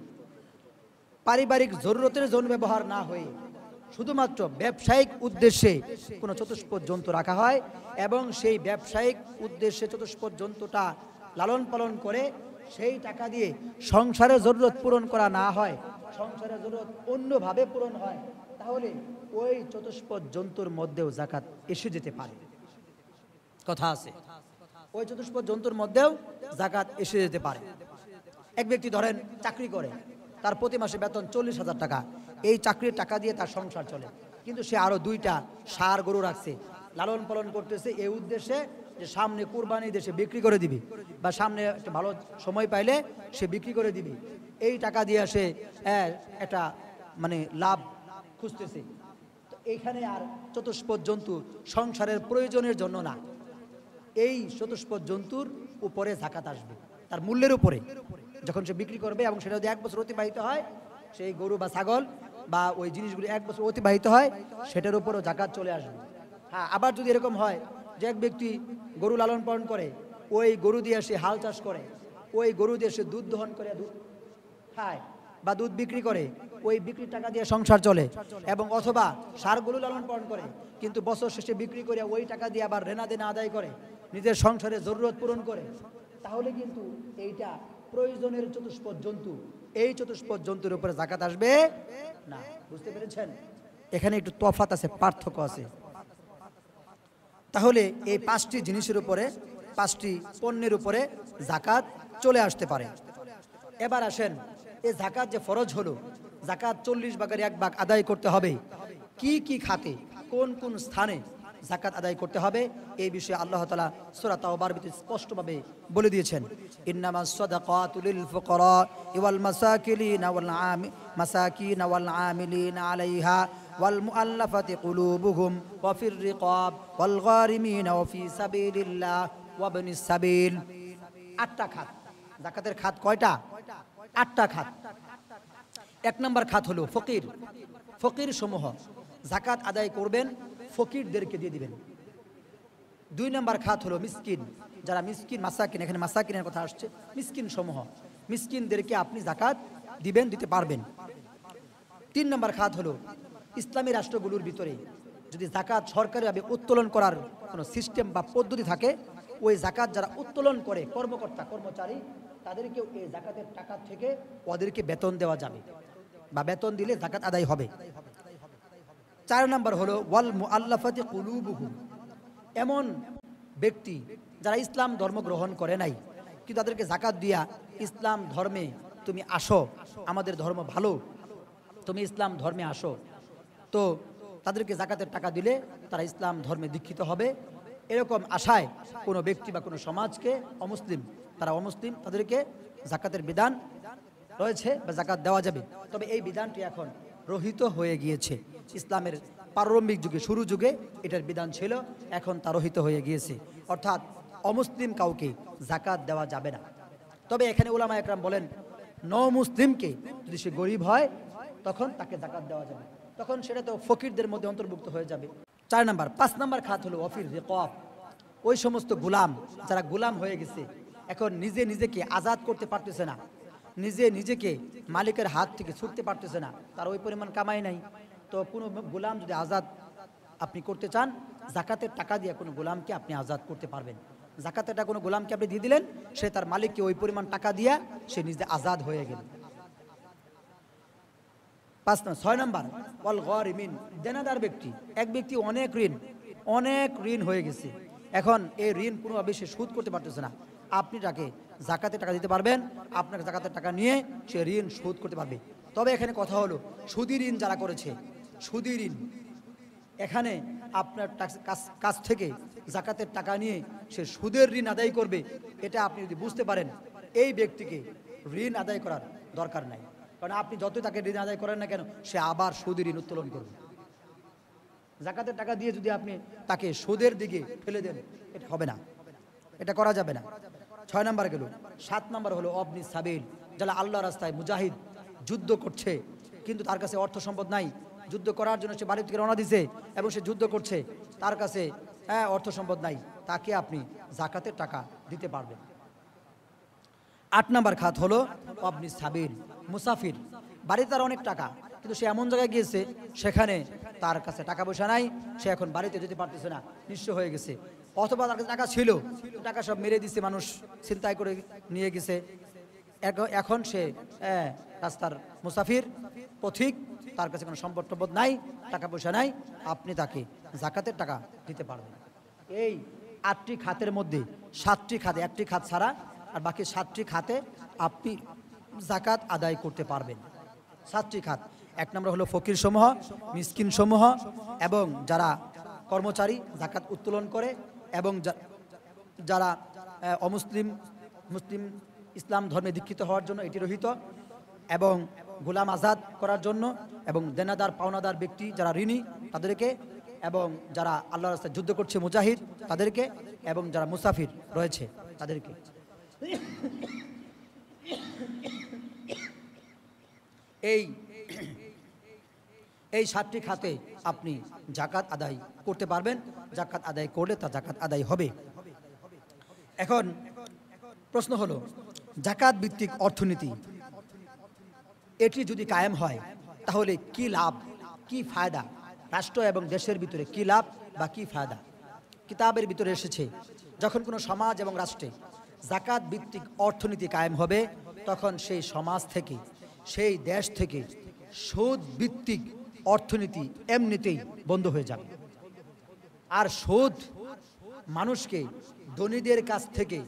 পারিবারিক জরুরতের জন্য ব্যবহার না হয়ে শুধুমাত্র ব্যবসায়িক উদ্দেশ্যে কোনো চতুষ্পদ জন্তু রাখা হয় এবং সেই ব্যবসায়িক উদ্দেশ্যে চতুষ্পদ জন্তুটা লালন পালন করে, সেই টাকা দিয়ে সংসারের জরুরত পূরণ করা না হয়, সংসারের জরুরত অন্যভাবে পূরণ হয়, তাহলে ওই চতুষ্পদ জন্তুর মধ্যেও জাকাত এসে যেতে পারে। কথা আছে, ওই চতুষ্পদ জন্তুর মধ্যেও জাকাত এসে যেতে পারে। এক ব্যক্তি ধরেন চাকরি করে, তার প্রতি মাসে বেতন 40,000 টাকা, এই চাকরির টাকা দিয়ে তার সংসার চলে, কিন্তু সে আরো 2টা ষাঁড় গরু রাখছে, লালন পালন করতেছে এই উদ্দেশ্যে যে সামনে কুরবানি দেশে বিক্রি করে দিবে, বা সামনে একটা ভালো সময় পাইলে সে বিক্রি করে দিবে, এই টাকা দিয়ে সে একটা মানে লাভ খুঁজতেছে। তো এইখানে আর চতুষ্পদ জন্তু সংসারের প্রয়োজনের জন্য না, এই চতুষ্পদ জন্তুর উপরে জাকাত আসবে, তার মূল্যের উপরে যখন সে বিক্রি করবে, এবং সেটা যদি 1 বছর অতিবাহিত হয়, সেই গরু বা ছাগল বা ওই জিনিসগুলি 1 বছর অতিবাহিত হয়, সেটার উপরও জাকাত চলে আসবে। হ্যাঁ, আবার যদি এরকম হয় যে এক ব্যক্তি গরু লালন পালন করে, ওই গরু দিয়ে সে হাল চাষ করে, ওই গরু দিয়ে সে দুধ দহন করে দুধ খায়, বা দুধ বিক্রি করে, ওই বিক্রির টাকা দিয়ে সংসার চলে, এবং অথবা সারগুলো লালন পালন করে, কিন্তু বছর শেষে বিক্রি করে ওই টাকা দিয়ে আবার রেনা দেনা আদায় করে, নিজের সংসারে জরুরত পূরণ করে, তাহলে কিন্তু এইটা প্রয়োজনের চতুষ্পদ জন্তু, এই চতুষ্পদ জন্তুর উপরে যাকাত আসবে না। বুঝতে পেরেছেন? এখানে একটু তফাৎ আছে, পার্থক্য আছে। তাহলে এই 5টি জিনিসের উপরে, 5টি পণ্যের উপরে যাকাত চলে আসতে পারে। এবার আসেন, এই যাকাত যে ফরজ হলো, যাকাত 40 ভাগের 1 ভাগ আদায় করতে হবে, কি কি খাতে, কোন কোন স্থানে যাকাত আদায় করতে হবে, এই বিষয়ে আল্লাহ তাআলা সূরা তাওবার ভিতরে স্পষ্টভাবে বলে দিয়েছেন। ইন্নামাস সাদাকাতু লিল ফুকারা ওয়াল মাসাকিন ওয়াল আমিলিনা আলাইহা ওয়াল মুআল্লাফাতি কুলুবুহুম ওয়া ফির রিকাব ওয়াল গারিমিনা ওয়া ফি সাবিলিল্লাহ ওয়া ইবনিস সাবিল। 8টা খাত। যাকাতের খাত কয়টা? 8টা খাত। 1 নম্বর খাত হলো ফকির। ফকির সমূহ যাকাত আদায় করবেন, ফকিরদেরকে দিয়ে দিবেন। 2 নম্বর খাত হলো মিসকিন। যারা মিসকিন, মাসাকিন, এখানে মাসাকিনের কথা আসছে, মিসকিন সমূহ, মিসকিনদেরকে আপনি যাকাত দিবেন, দিতে পারবেন। 3 নম্বর খাত হলো ইসলামী রাষ্ট্রগুলোর ভিতরে যদি যাকাত সরকারিভাবে উত্তোলন করার কোনো সিস্টেম বা পদ্ধতি থাকে, ওই যাকাত যারা উত্তোলন করে কর্মকর্তা কর্মচারী, তাদেরকেও এই যাকাতের টাকা থেকে ওদেরকে বেতন দেওয়া যাবে, বা বেতন দিলে যাকাত আদায় হবে। 4 নম্বর হলো ওয়াল মুআল্লাফাতি কুলুবুহুম। এমন ব্যক্তি যারা ইসলাম ধর্ম গ্রহণ করে নাই, কিন্তু তাদেরকে যাকাত দিয়া ইসলাম ধর্মে তুমি আসো, আমাদের ধর্ম ভালো, তুমি ইসলাম ধর্মে আসো, তো তাদেরকে যাকাতের টাকা দিলে তারা ইসলাম ধর্মে দীক্ষিত হবে। এরকম আশায় কোনো ব্যক্তি বা কোনো সমাজকে, অমুসলিম, তারা অমুসলিম, তাদেরকে যাকাতের বিধান রয়েছে বা যাকাত দেওয়া যাবে। তবে এই বিধানটি এখন রহিত হয়ে গিয়েছে। ইসলামের প্রারম্ভিক যুগে, শুরু যুগে এটার বিধান ছিল, এখন তা রহিত হয়ে গিয়েছে। অর্থাৎ অমুসলিম কাউকে যাকাত দেওয়া যাবে না। তবে এখানে উলামা একরাম বলেন, মুসলিমকে যদি সে গরিব হয় তখন তাকে যাকাত দেওয়া যাবে, তখন সেটা তো ফকিরদের মধ্যে অন্তর্ভুক্ত হয়ে যাবে। 4 নম্বর। 5 নম্বর খাত হলো ওয়াফির রিকাব। ওই সমস্ত গোলাম যারা গোলাম হয়ে গেছে, এখন নিজে নিজেকে আজাদ করতে পারতেছে না, নিজে নিজেকে মালিকের হাত থেকে ছুটতে পারতেছে না, তার ওই পরিমাণ কামাই নাই, তো কোনো গোলাম যদি আজাদ আপনি করতে চান, যাকাতের টাকা দিয়ে কোনো গোলামকে আপনি আজাদ করতে পারবেন। যাকাতের টাকা কোনো গোলামকে আপনি দিয়ে দিলেন, সে তার মালিককে ওই পরিমাণ টাকা দিয়া সে নিজে আজাদ হয়ে গেল। 6 নম্বর ওয়াল গারিমিন। দেনাদার ব্যক্তি, এক ব্যক্তি অনেক ঋণ হয়ে গেছে, এখন এই ঋণ কোনোভাবে সে শোধ করতে পারতেছে না, আপনি তাকে যাকাতের টাকা দিতে পারবেন, আপনাকে যাকাতের টাকা নিয়ে সে ঋণ শোধ করতে পারবে। তবে এখানে কথা হলো, সুদী ঋণ যারা করেছে, সুদী ঋণ, এখানে আপনার কাছ থেকে যাকাতের টাকা নিয়ে সে সুদের ঋণ আদায় করবে, এটা আপনি যদি বুঝতে পারেন, এই ব্যক্তিকে ঋণ আদায় করার দরকার নাই। কারণ আপনি যতই তাকে ঋণ আদায় করেন না কেন, সে আবার সুদের ঋণ উত্তোলন করবে। যাকাতের টাকা দিয়ে যদি আপনি তাকে সুদের দিকে ফেলে দেন, এটা হবে না, এটা করা যাবে না। 6 নম্বর গেল। 7 নম্বর হলো অবনি সাবিল। যারা আল্লাহ রাস্তায় মুজাহিদ, যুদ্ধ করছে, কিন্তু তার কাছে অর্থ সম্পদ নাই, যুদ্ধ করার জন্য সে বাড়ি থেকে রওনা দিছে এবং সে যুদ্ধ করছে, তার কাছে অর্থ সম্পদ নাই, তাকে আপনি যাকাতের টাকা দিতে পারবেন। 8 নম্বর খাত হলো অবনি সাবিল, মুসাফির। বাড়িতে তার অনেক টাকা, কিন্তু সে এমন জায়গায় গিয়েছে সেখানে তার কাছে টাকা পয়সা নাই, সে এখন বাড়িতে যেতে পারতেছে না, নিঃস্ব হয়ে গেছে, অথবা তার কাছে টাকা ছিল, টাকা সব মেরে দিচ্ছে, মানুষ ছিনতাই করে নিয়ে গেছে, এখন সে রাস্তার মুসাফির, পথিক, তার কাছে কোনো সম্পদ টম্পদ নাই, টাকা পয়সা নাই, আপনি তাকে যাকাতের টাকা দিতে পারবেন। এই 8টি খাতের মধ্যে 7টি খাতে, 1টি খাত ছাড়া আর বাকি 7টি খাতে আপনি যাকাত আদায় করতে পারবেন। 7টি খাত। 1 নম্বর হলো ফকির সমূহ, মিসকিন সমূহ, এবং যারা কর্মচারী যাকাত উত্তোলন করে, এবং যারা অমুসলিম, মুসলিম ইসলাম ধর্মে দীক্ষিত হওয়ার জন্য এটি রহিত, এবং গোলাম আজাদ করার জন্য, এবং দেনাদার পাওনাদার ব্যক্তি যারা ঋণী তাদেরকে, এবং যারা আল্লাহর রাস্তায় যুদ্ধ করছে মুজাহিদ তাদেরকে, এবং যারা মুসাফির রয়েছে তাদেরকে। এই 7টি খাতে আপনি যাকাত আদায় করতে পারবেন। যাকাত আদায় করলে তা যাকাত আদায় হবে। এখন প্রশ্ন হলো, যাকাত ভিত্তিক অর্থনীতি, এটি যদি কায়েম হয় তাহলে কি লাভ, কি ফায়দা, রাষ্ট্র এবং দেশের ভিতরে কি লাভ বা কি ফায়দা। কিতাবের ভিতরে এসেছে যখন কোনো সমাজ এবং রাষ্ট্রে যাকাত ভিত্তিক অর্থনীতি কায়েম হবে তখন সেই সমাজ থেকে, সেই দেশ থেকে সুদ ভিত্তিক অর্থনীতি এমনিতেই বন্ধ হয়ে যাবে। আর সুদ মানুষকে ধনীদের কাছ থেকে,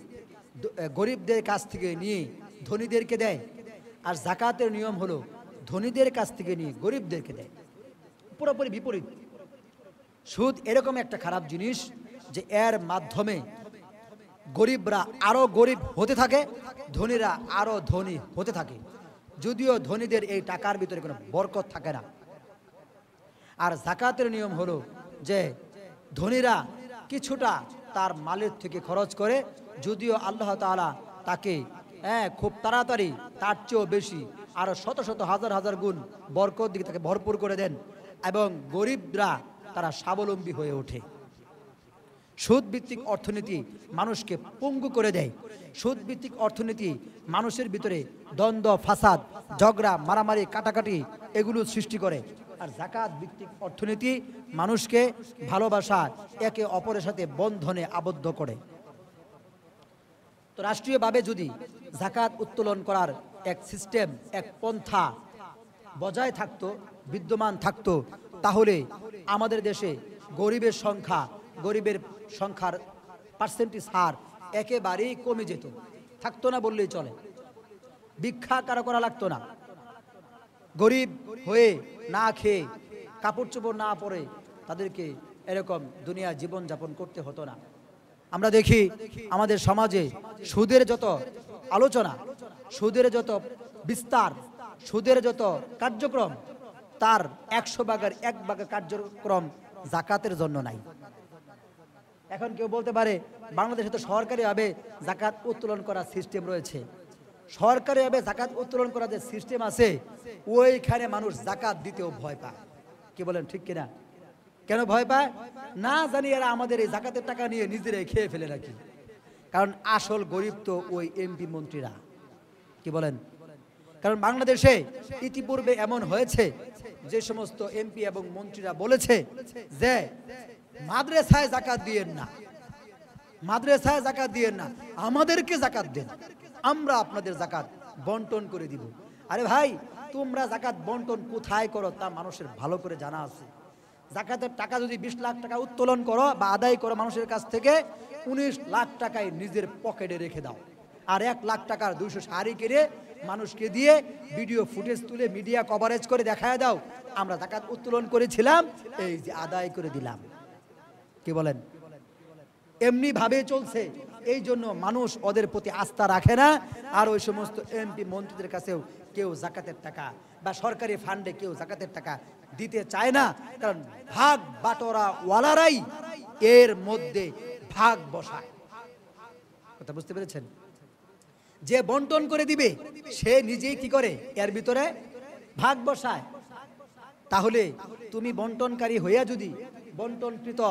গরিবদের কাছ থেকে নিয়ে ধনীদেরকে দেয়, আর যাকাতের নিয়ম হলো ধনীদের কাছ থেকে নিয়ে গরিবদেরকে দেয়, পুরোপুরি বিপরীত। সুদ এরকম একটা খারাপ জিনিস যে এর মাধ্যমে গরিবরা আরো গরিব হতে থাকে, ধনীরা আরো ধনী হতে থাকে, যদিও ধনীদের এই টাকার ভিতরে কোনো বরকত থাকে না। আর যাকাতের নিয়ম হলো যে ধনীরা কিছুটা তার মালের থেকে খরচ করে, যদিও আল্লাহ তাআলা তাকে খুব তাড়াতাড়ি তার চেয়েও বেশি আরো শত শত হাজার হাজার গুণ বরকত দিকে তাকে ভরপুর করে দেন, এবং গরিবরা তারা স্বাবলম্বী হয়ে ওঠে। সুদ ভিত্তিক অর্থনীতি মানুষকে পঙ্গু করে দেয়। সুদ ভিত্তিক অর্থনীতি মানুষের ভিতরে দ্বন্দ্ব, ফাসাদ, ঝগড়া, মারামারি, কাটাকাটি এগুলো সৃষ্টি করে। আর যাকাত ভিত্তিক অর্থনীতি মানুষকে ভালোবাসা, একে অপরের সাথে বন্ধনে আবদ্ধ করে। তো রাষ্ট্রীয়ভাবে যদি যাকাত উত্তোলন করার এক সিস্টেম, এক পন্থা বজায় থাকতো, বিদ্যমান থাকতো, তাহলে আমাদের দেশে গরিবের সংখ্যার পার্সেন্টেজ হার একেবারেই কমে যেত, থাকতো না বললেই চলে। ভিক্ষা কারো করা লাগতো না, গরিব হয়ে না খেয়ে কাপড় চোপড় না পরে তাদেরকে এরকম দুনিয়া জীবন যাপন করতে হতো না। আমরা দেখি আমাদের সমাজে সুদের যত আলোচনা, সুদের যত বিস্তার, সুদের যত কার্যক্রম, তার 100 ভাগের 1 ভাগ কার্যক্রম যাকাতের জন্য নাই। এখন কেউ বলতে পারে বাংলাদেশে তো সরকারিভাবে যাকাত উত্তোলন করার সিস্টেম রয়েছে। সরকারিভাবে যাকাত উত্তোলন করার যে সিস্টেম আছে, ওইখানে মানুষ যাকাত দিতেও ভয় পায়। কি বলেন, ঠিক কিনা? কেন ভয় পায়? না জানি এরা আমাদের এই যাকাতের টাকা নিয়ে নিজেরাই খেয়ে ফেলে নাকি। কারণ আসল গরিব তো ওই এমপি মন্ত্রীরা। কি বলেন? কারণ বাংলাদেশে ইতিপূর্বে এমন হয়েছে যে সমস্ত এমপি এবং মন্ত্রীরা বলেছে যে মাদ্রাসায় যাকাত দিয়েন না, মাদ্রাসায় যাকাত দিয়েন না, আমাদেরকে যাকাত দেন, আমরা আপনাদের যাকাত বন্টন করে দিব। আরে ভাই, তোমরা যাকাত বন্টন কোথায় করো তা মানুষের ভালো করে জানা আছে। যাকাতের টাকা যদি 20 লাখ টাকা উত্তোলন করো বা আদায় করো মানুষের কাছ থেকে, 19 লাখ টাকায় নিজের পকেটে রেখে দাও, আর 1 লাখ টাকার 200 শাড়ি কিনে মানুষকে দিয়ে ভিডিও ফুটেজ তুলে মিডিয়া কভারেজ করে দেখায় দাও, আমরা যাকাত উত্তোলন করেছিলাম, এই যে আদায় করে দিলাম। কি বলেন? এমনি ভাবে চলছে, এই জন্য মানুষ ওদের প্রতি আস্থা রাখে না। আর ওই সমস্ত এমপি মন্ত্রীদের কাছেও কেউ যাকাতের টাকা বা সরকারি ফান্ডে কেউ যাকাতের টাকা দিতে চায় না, কারণ ভাগ বাটোয়ারা ওয়ালারাই এর মধ্যে ভাগ বসায়। কথা বুঝতে পেরেছেন? যে বন্টন করে দিবে সে নিজেই কি করে, এর ভিতরে ভাগ বসায়। তাহলে তুমি বন্টনকারী হইয়া যদি বন্টনকৃত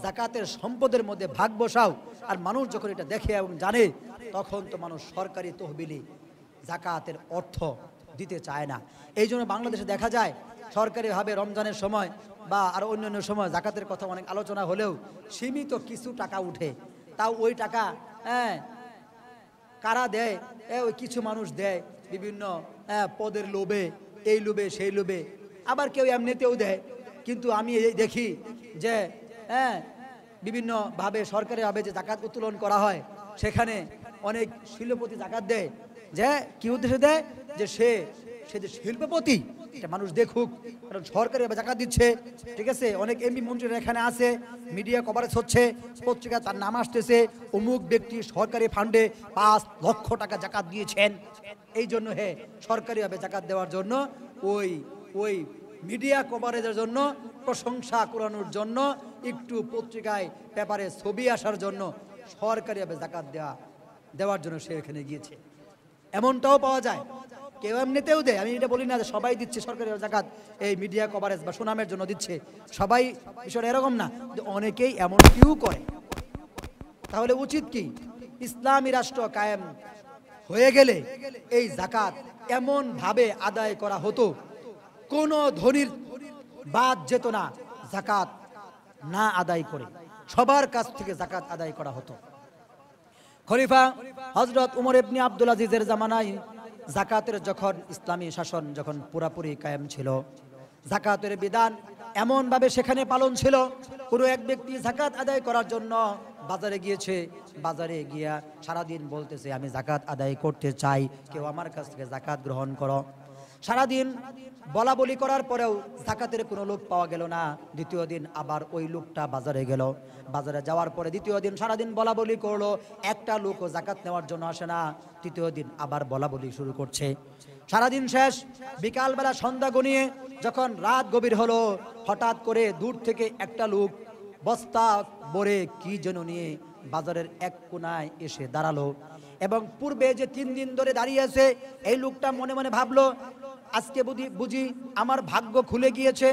যাকাতের সম্পদের মধ্যে ভাগ বসাও, আর মানুষ যখন এটা দেখে এবং জানে, তখন তো মানুষ সরকারি তহবিলে যাকাতের অর্থ দিতে চায় না। এই জন্য বাংলাদেশে দেখা যায় সরকারিভাবে রমজানের সময় বা আর অন্যান্য সময় যাকাতের কথা অনেক আলোচনা হলেও সীমিত কিছু টাকা উঠে, তাও ওই টাকা কারা দেয়? ওই কিছু মানুষ দেয় বিভিন্ন পদের লোভে, এই লোভে সেই লোভে, আবার কেউ এমনিতেও দেয়। কিন্তু আমি দেখি যে বিভিন্নভাবে সরকারিভাবে যে যাকাত উত্তোলন করা হয়, সেখানে অনেক শিল্পপতি যাকাত দেয়। যে কি উদ্দেশ্যে দেয়? যে সে যে শিল্পপতি এটা মানুষ দেখুক, কারণ সরকারিভাবে যাকাত দিচ্ছে। ঠিক আছে, অনেক এমপি মন্ত্রীরা এখানে আছে, মিডিয়া কভারেজ হচ্ছে, পত্রিকা তার নাম আসতেছে, অমুক ব্যক্তি সরকারি ফান্ডে 5 লক্ষ টাকা যাকাত দিয়েছেন। এই জন্য সরকারিভাবে যাকাত দেওয়ার জন্য ওই মিডিয়া কভারেজের জন্য, প্রশংসা কুড়ানোর জন্য, একটু পত্রিকায় পেপারে ছবি আসার জন্য সরকারিভাবে যাকাত দেওয়ার জন্য সে এখানে গিয়েছে। এমনটাও পাওয়া যায়। কেউ এমনিতেও দেয়, আমি এটা বলি না যে সবাই দিচ্ছে সরকারি যাকাত এই মিডিয়া কভারেজ বা সুনামের জন্য দিচ্ছে, সবাই বিষয়টা এরকম না, অনেকেই এমন কেউ করে। তাহলে উচিত কি? ইসলামী রাষ্ট্র কায়েম হয়ে গেলে এই জাকাত এমন ভাবে আদায় করা হতো, কোন ধনীর বাদ যেত না জাকাত না আদায় করে, সবার কাছ থেকে জাকাত আদায় করা হতো। খলিফা হযরত উমর ইবনে আব্দুল আজিজের জামানায় জাকাতের যখন ইসলামী শাসন যখন পুরাপুরি কায়েম ছিল, জাকাতের বিধান এমন ভাবে সেখানে পালন ছিল, কোনো এক ব্যক্তি জাকাত আদায় করার জন্য বাজারে গিয়েছে, বাজারে গিয়া সারাদিন বলতেছে আমি জাকাত আদায় করতে চাই, কেউ আমার কাছ থেকে জাকাত গ্রহণ করো। সারাদিন বলা বলি করার পরেও জাকাতের কোনো লোক পাওয়া গেল না। দ্বিতীয় দিন আবার ওই লোকটা বাজারে গেল, বাজারে যাওয়ার পরে দ্বিতীয় দিন সারাদিন বলা বলি করলো, একটা লোকও জাকাত নেওয়ার জন্য আসে না। তৃতীয় দিন আবার বলা বলি শুরু করছে। সারাদিন শেষ, বিকালবেলা সন্ধ্যা গনিয়ে যখন রাত গভীর হলো, হঠাৎ করে দূর থেকে একটা লোক বস্তা ভরে কি যেন নিয়ে বাজারের এক কোনায় এসে দাঁড়ালো। এবং পূর্বে যে 3 দিন ধরে দাঁড়িয়ে আছে, এই লোকটা মনে মনে ভাবলো আজকে বুঝি আমার ভাগ্য খুলে গিয়েছে,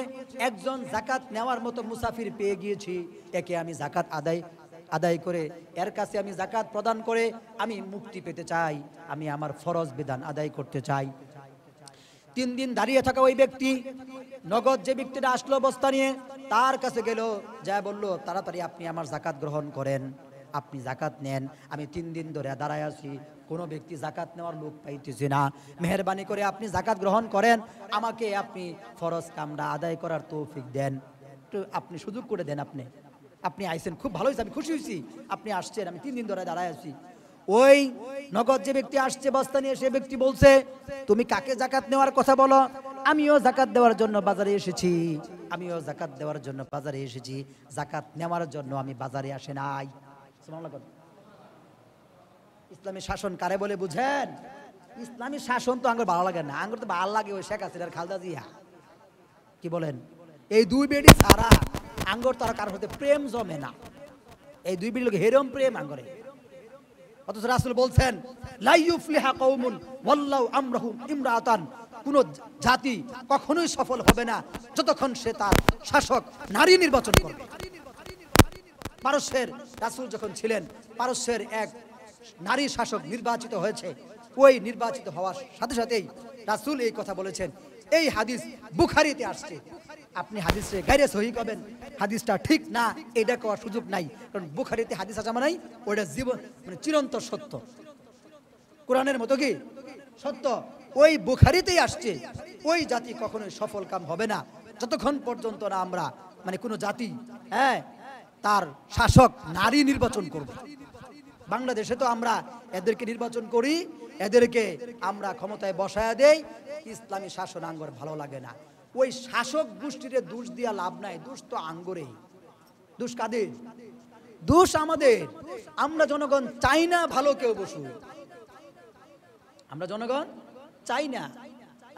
একজন জাকাত নেওয়ার মতো মুসাফির পেয়ে গিয়েছি, একে আমি জাকাত আদায় করে এর কাছে আমি জাকাত প্রদান করে আমি মুক্তি পেতে চাই, আমি আমার ফরজ বিধান আদায় করতে চাই। 3 দিন দাঁড়িয়ে থাকা ওই ব্যক্তি নগদ যে ব্যক্তিটা আসলো বস্তা নিয়ে, তার কাছে গেল, যা বললো তাড়াতাড়ি আপনি আমার জাকাত গ্রহণ করেন, আপনি জাকাত নেন, আমি 3 দিন ধরে দাঁড়ায় আছি, কোনো ব্যক্তি জাকাত নেওয়ার লোক পাইতেছি না, মেহেরবানি করে আপনি জাকাত গ্রহণ করেন, আমাকে আপনি ফরজ কামটা আদায় করার তৌফিক দেন, তো আপনি সুযোগ করে দেন, আপনি আইছেন, খুব ভালো হয়েছে, আমি খুশি হয়েছি আপনি আসছেন, আমি 3 দিন ধরে দাঁড়ায় আছি। ওই নগদ যে ব্যক্তি আসছে বস্তা নিয়ে, সে ব্যক্তি বলছে তুমি কাকে জাকাত নেওয়ার কথা বলো? আমিও জাকাত দেওয়ার জন্য বাজারে এসেছি, আমিও জাকাত দেওয়ার জন্য বাজারে এসেছি, জাকাত নেওয়ার জন্য আমি বাজারে আসে নাই। ইসলামী শাসন কারে বলে বুঝেন? ইসলামী শাসন তো আঙ্গুর ভালো লাগে না, আঙ্গুর তো ভালো লাগে ওই শেখ হাসিনার খালেদা জিয়া। কি বলেন? এই দুই বেডি ছাড়া আঙ্গুর তারা কারোর সাথে প্রেম জমে না, এই দুই বেডি লোক হেরম প্রেম আঙ্গুরে। অথচ রাসূল বলছেন লা ইউফলিহা কওমুন ওয়াল্লাহু আমরুহুম ইমরাতান, কোন জাতি কখনোই সফল হবে না যতক্ষণ সে তার শাসক নারী নির্বাচন করবে। পারস্যের রাসূল যখন ছিলেন, পারস্যের এক নারী শাসক নির্বাচিত হয়েছে, ওই নির্বাচিত হওয়ার সাথে সাথেই রাসূল এই কথা বলেছেন। এই হাদিস বুখারীতে আসছে, আপনি হাদিসে গায়রে সহিহ করবেন, হাদিসটা ঠিক না এটা কোয়ার সুযোগ নাই, কারণ বুখারীতে হাদিস আছে মানে ওইটা জীবন মানে চিরন্তর সত্য, কোরআনের মতো কি সত্য, ওই বুখারীতেই আসছে। ওই জাতি কখনোই সফল কাম হবে না যতক্ষণ পর্যন্ত না আমরা মানে কোনো জাতি তার শাসক নারী নির্বাচন করবে। বাংলাদেশে তো আমরা এদেরকে নির্বাচন করি, এদেরকে আমরা ক্ষমতায় বসায়া দেই, ইসলামী শাসন আঙ্গর ভালো লাগে না। ওই শাসক গোষ্ঠীরে দোষ দিয়া লাভ নাই, দোষ তো আঙ্গরেই। দোষ কাদের? দোষ আমাদের। আমরা জনগণ চাই না ভালো কেউ বসুক, আমরা জনগণ চাই না।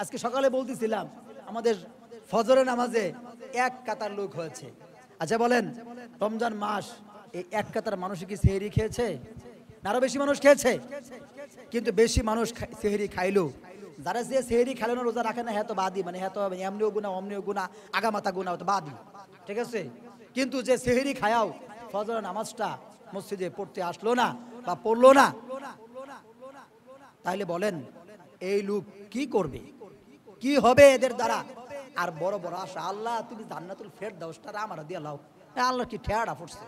আজকে সকালে বলতেছিলাম আমাদের ফজরের নামাজে এক কাতার লোক হয়েছে। আচ্ছা বলেন, রমজান মাস এই এক কাতার মানুষ কি সেহরি খেয়েছে? না আরো বেশি মানুষ খেয়েছে? কিন্তু বেশি মানুষ সেহরি খাইলো, যারা যে সেহরি খেলো না, রোজা রাখে না, হ্যাঁ তো বাদি, মানে হ্যাঁ তো এমনিও গুণা অমনিও গুণা আগামাতা গুণা, তো বাদি, ঠিক আছে। কিন্তু যে সেহরি খায়াও ফজরের নামাজটা মসজিদে পড়তে আসলো না বা পড়লো না, তাহলে বলেন এই লোক কি করবে, কি হবে এদের দ্বারা? আর বড় বড় আশা, আল্লাহ তুমি জান্নাতুল ফেরদাউসটা আমার দিয়ে লাও, আল্লাহ কি ঠেয়াড়া পড়ছে,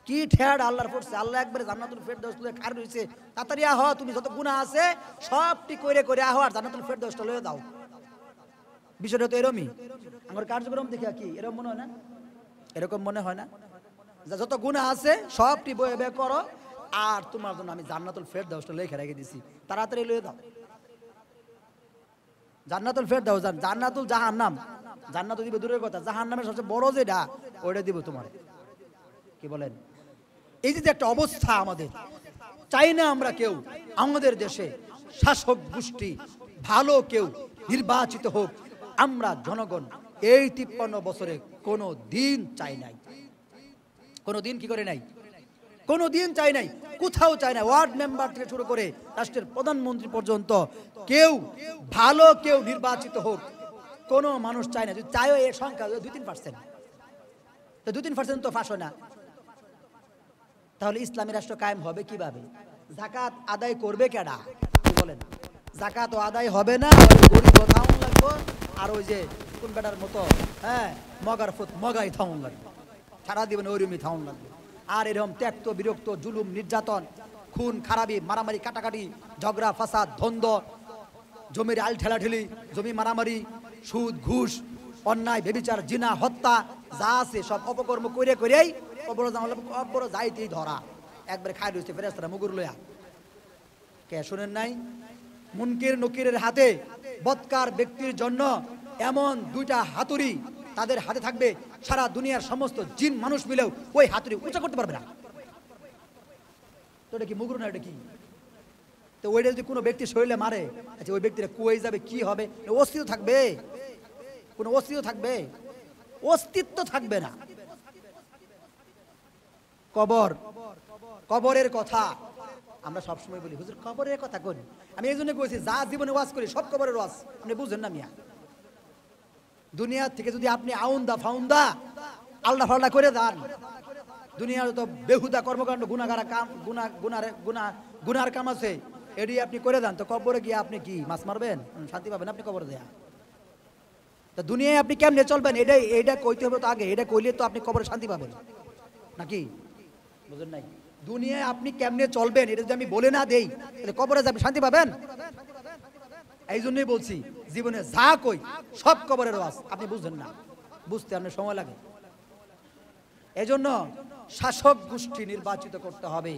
কি ঠেয়াড়া আল্লাহর পড়ছে। আল্লাহ একবারে জান্নাতুল ফেরদাউস লয়ে কার রইছে, তাড়াতাড়ি আহ, তুমি যত গুনাহ আছে সবটি কইরে কইরে আহ আর জান্নাতুল ফেরদাউসটা লয়ে দাও। বিষয়টা তো এরকমই, আমার কার্যক্রম দেখে কি এরকম মনে হয় না? এরকম মনে হয় না? যত গুনাহ আছে সবটি বয়ে বে করো, আর তোমার জন্য আমি জান্নাতুল ফেরদাউসটা লিখে রেখে দিছি, তাড়াতাড়ি লয়ে দাও। জান্নাতুল ফেরদাউস, জান্নাতুল জাহান্নাম, জান্নাত দিবে দূরের কথা, জাহান্নামের সবচেয়ে বড় যেটা ওইটা দিব তোমার। কি বলেন? এই যে একটা অবস্থা আমাদের, চাই না আমরা কেউ আমাদের দেশে শাসক গোষ্ঠী ভালো কেউ নির্বাচিত হোক। আমরা জনগণ এই 53 বছরে কোনো দিন চাই নাই, কোনো দিন কি করে নাই, কোনো দিন চাই নাই, কোথাও চাই না। ওয়ার্ড মেম্বার থেকে শুরু করে রাষ্ট্রের প্রধানমন্ত্রী পর্যন্ত কেউ ভালো কেউ নির্বাচিত হোক, কোনো মানুষ চায় না। যদি চাইও এর সংখ্যা 2-3%, তো 2-3% তো ফাঁস হয় না, তাহলে ইসলামী রাষ্ট্র কায়েম হবে কিভাবে? জাকাত আদায় করবে কেডা বলেন? জাকাত আদায় হবে না, গরিব থাউন লাগবো, আর ওই যে কোন বেটার মতো মগার ফুট মগাই থাউন লাগবে, সারা দিবেন ওইরমি থাউন লাগবে। আর এরকম ত্যক্ত বিরক্ত জুলুম নির্যাতন খুন খারাপি মারামারি কাটাকাটি ঝগড়া ফাসাদ দ্বন্দ্ব জমির আল ঠেলাঠেলি জমি মারামারি সুদ ঘুষ অন্যায় বেবিচার জিনা হত্যা যা আছে সব অপকর্ম করে করেই কবর যাইতেই ধরা একবারে খাই রয়েছে ফেরেশতারা মুগুর লয়া। কে শোনেন নাই? মুনকির নকিরের হাতে বদকার ব্যক্তির জন্য এমন দুইটা হাতুড়ি তাদের হাতে থাকবে, সারা দুনিয়ার সমস্ত জিন মানুষ মিলেও ওই হাতুড়ি উঁচা করতে পারবে না। তো এটা কি মুগুর না? এটা কি? তো ওইটা যদি কোনো ব্যক্তি শরীরে মারে, আচ্ছা ওই ব্যক্তিরা কুয়ে যাবে, কি হবে? অস্তিত্ব থাকবে? কোনো অস্তিত্ব থাকবে? অস্তিত্ব থাকবে না। কবর, কবরের কথা আমরা সবসময় বলি, হুজুর কবরের কথা করি। আমি এই জন্য বলছি, যা জীবনে ওয়াজ করি সব কবরের ওয়াজ, আপনি বুঝেন না মিয়া। দুনিয়া থেকে যদি আপনি আউন্দা ফাউন্দা আল্লাহ ফাল্লা করে দেন, দুনিয়ার তো বেহুদা কর্মকাণ্ড গুনাগারা কাম গুনার কাম আছে, এটি আপনি করে দেন, তো কবরে গিয়ে আপনি কি মাছ মারবেন? শান্তি পাবেন আপনি কবরে দেয়া? তো দুনিয়ায় আপনি কেমনে চলবেন এটা কইতে হবে তো আগে, এটা কইলে তো আপনি কবরে শান্তি পাবেন নাকি? বুঝেন নাই? দুনিয়ায় আপনি কেমনে চলবেন এটা যদি আমি বলে না দেই, তাহলে কবরে যাবে শান্তি পাবেন? এই জন্যই বলছি, জীবনে যা কই সব কবরের ওয়াজ, আপনি বুঝছেন না, বুঝতে আপনার সময় লাগে। এজন্য শাসক গোষ্ঠী নির্বাচিত করতে হবে,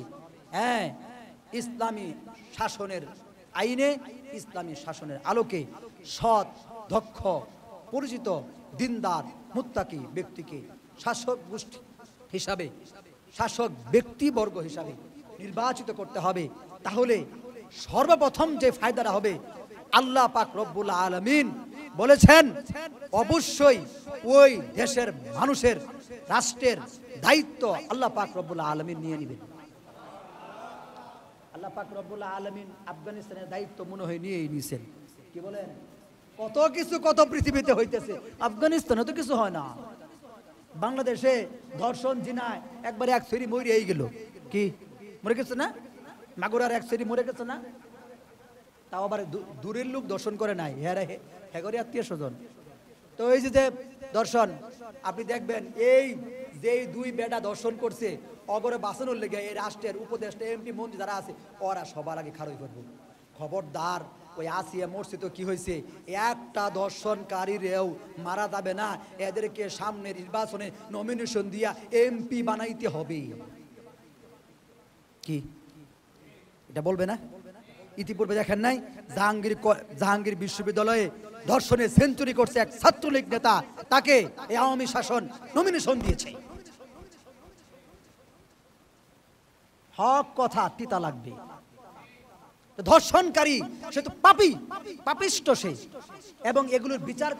হ্যাঁ, ইসলামী শাসনের আইনে, ইসলামী শাসনের আলোকে সৎ দক্ষ পরিচিত দিনদার মুত্তাকি ব্যক্তিকে শাসক গোষ্ঠী হিসাবে, শাসক ব্যক্তিবর্গ হিসাবে নির্বাচিত করতে হবে। তাহলে সর্বপ্রথম যে ফায়দাটা হবে, আল্লাহ পাক রব্বুল আলামিন বলেছেন অবশ্যই ওই দেশের মানুষের রাষ্ট্রের দায়িত্ব আল্লাহ পাক রব্বুল আলামিন নিয়ে নেবেন। আল্লাহ পাক রব্বুল আলামিন আফগানিস্তানের দায়িত্ব মনে হয় নিয়েই নিয়েছেন। কি বলেন? কত কিছু কত পৃথিবীতে হইতেছে, আফগানিস্তানে তো কিছু হয় না। বাংলাদেশে ধর্ষণ জিনায় একবারে এক সেরি মরে গেল, কি মরে গেছে না? মাগুরার এক সেরি মরে গেছে না? তাও আবার দূরের লোক দর্শন করে নাই, হ্যাঁ করে আত্মীয় স্বজন। তো এই যে দর্শন আপনি দেখবেন, এই যে দুই বেটা দর্শন করছে অগরে বাঁচানোর লেগে এই রাষ্ট্রের উপদেষ্টা এমপি মন্ত্রী যারা আছে ওরা সবার আগে খারই করবো। খবরদার, ওই আসিয়া মরছে তো কি হয়েছে, একটা দর্শনকারীরেও মারা যাবে না, এদেরকে সামনে নির্বাচনে নমিনেশন দিয়া এমপি বানাইতে হবে। কি এটা বলবে না? ইতিপূর্বে দেখেন নাই, জাহাঙ্গীর বিশ্ববিদ্যালয়ে ধর্ষণে সেঞ্চুরি করছে এক ছাত্রলীগ নেতা, তাকে এই আওয়ামী শাসন নমিনেশন দিয়েছে। হক কথা তিতা লাগবে। ধর্ষণকারী সে তো পাপী, পাপিষ্ট সে, এবং এগুলোর বিচার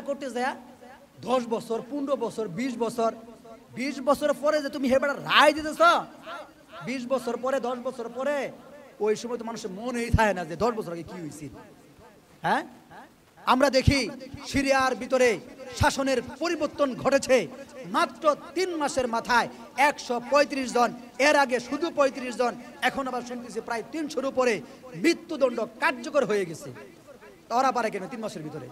করতে যায় 10 বছর 15 বছর 20 বছর 20 বছর পরে যে তুমি হেবার রায় দিতেছ, 20 বছর পরে 10 বছর পরে, ওই সময় তো মানুষের মনেই থাকে না যে 10 বছর আগে কি হয়েছিল। হ্যাঁ, আমরা দেখি সিরিয়ার ভিতরে শাসনের পরিবর্তন ঘটেছে মাত্র 3 মাসের মাথায় 135 জন, এর আগে শুধু 35 জন, এখন আবার শুনতেছি প্রায় 300-র উপরে মৃত্যুদণ্ড কার্যকর হয়ে গেছে। ওরা পারে কেন 3 মাসের ভিতরে?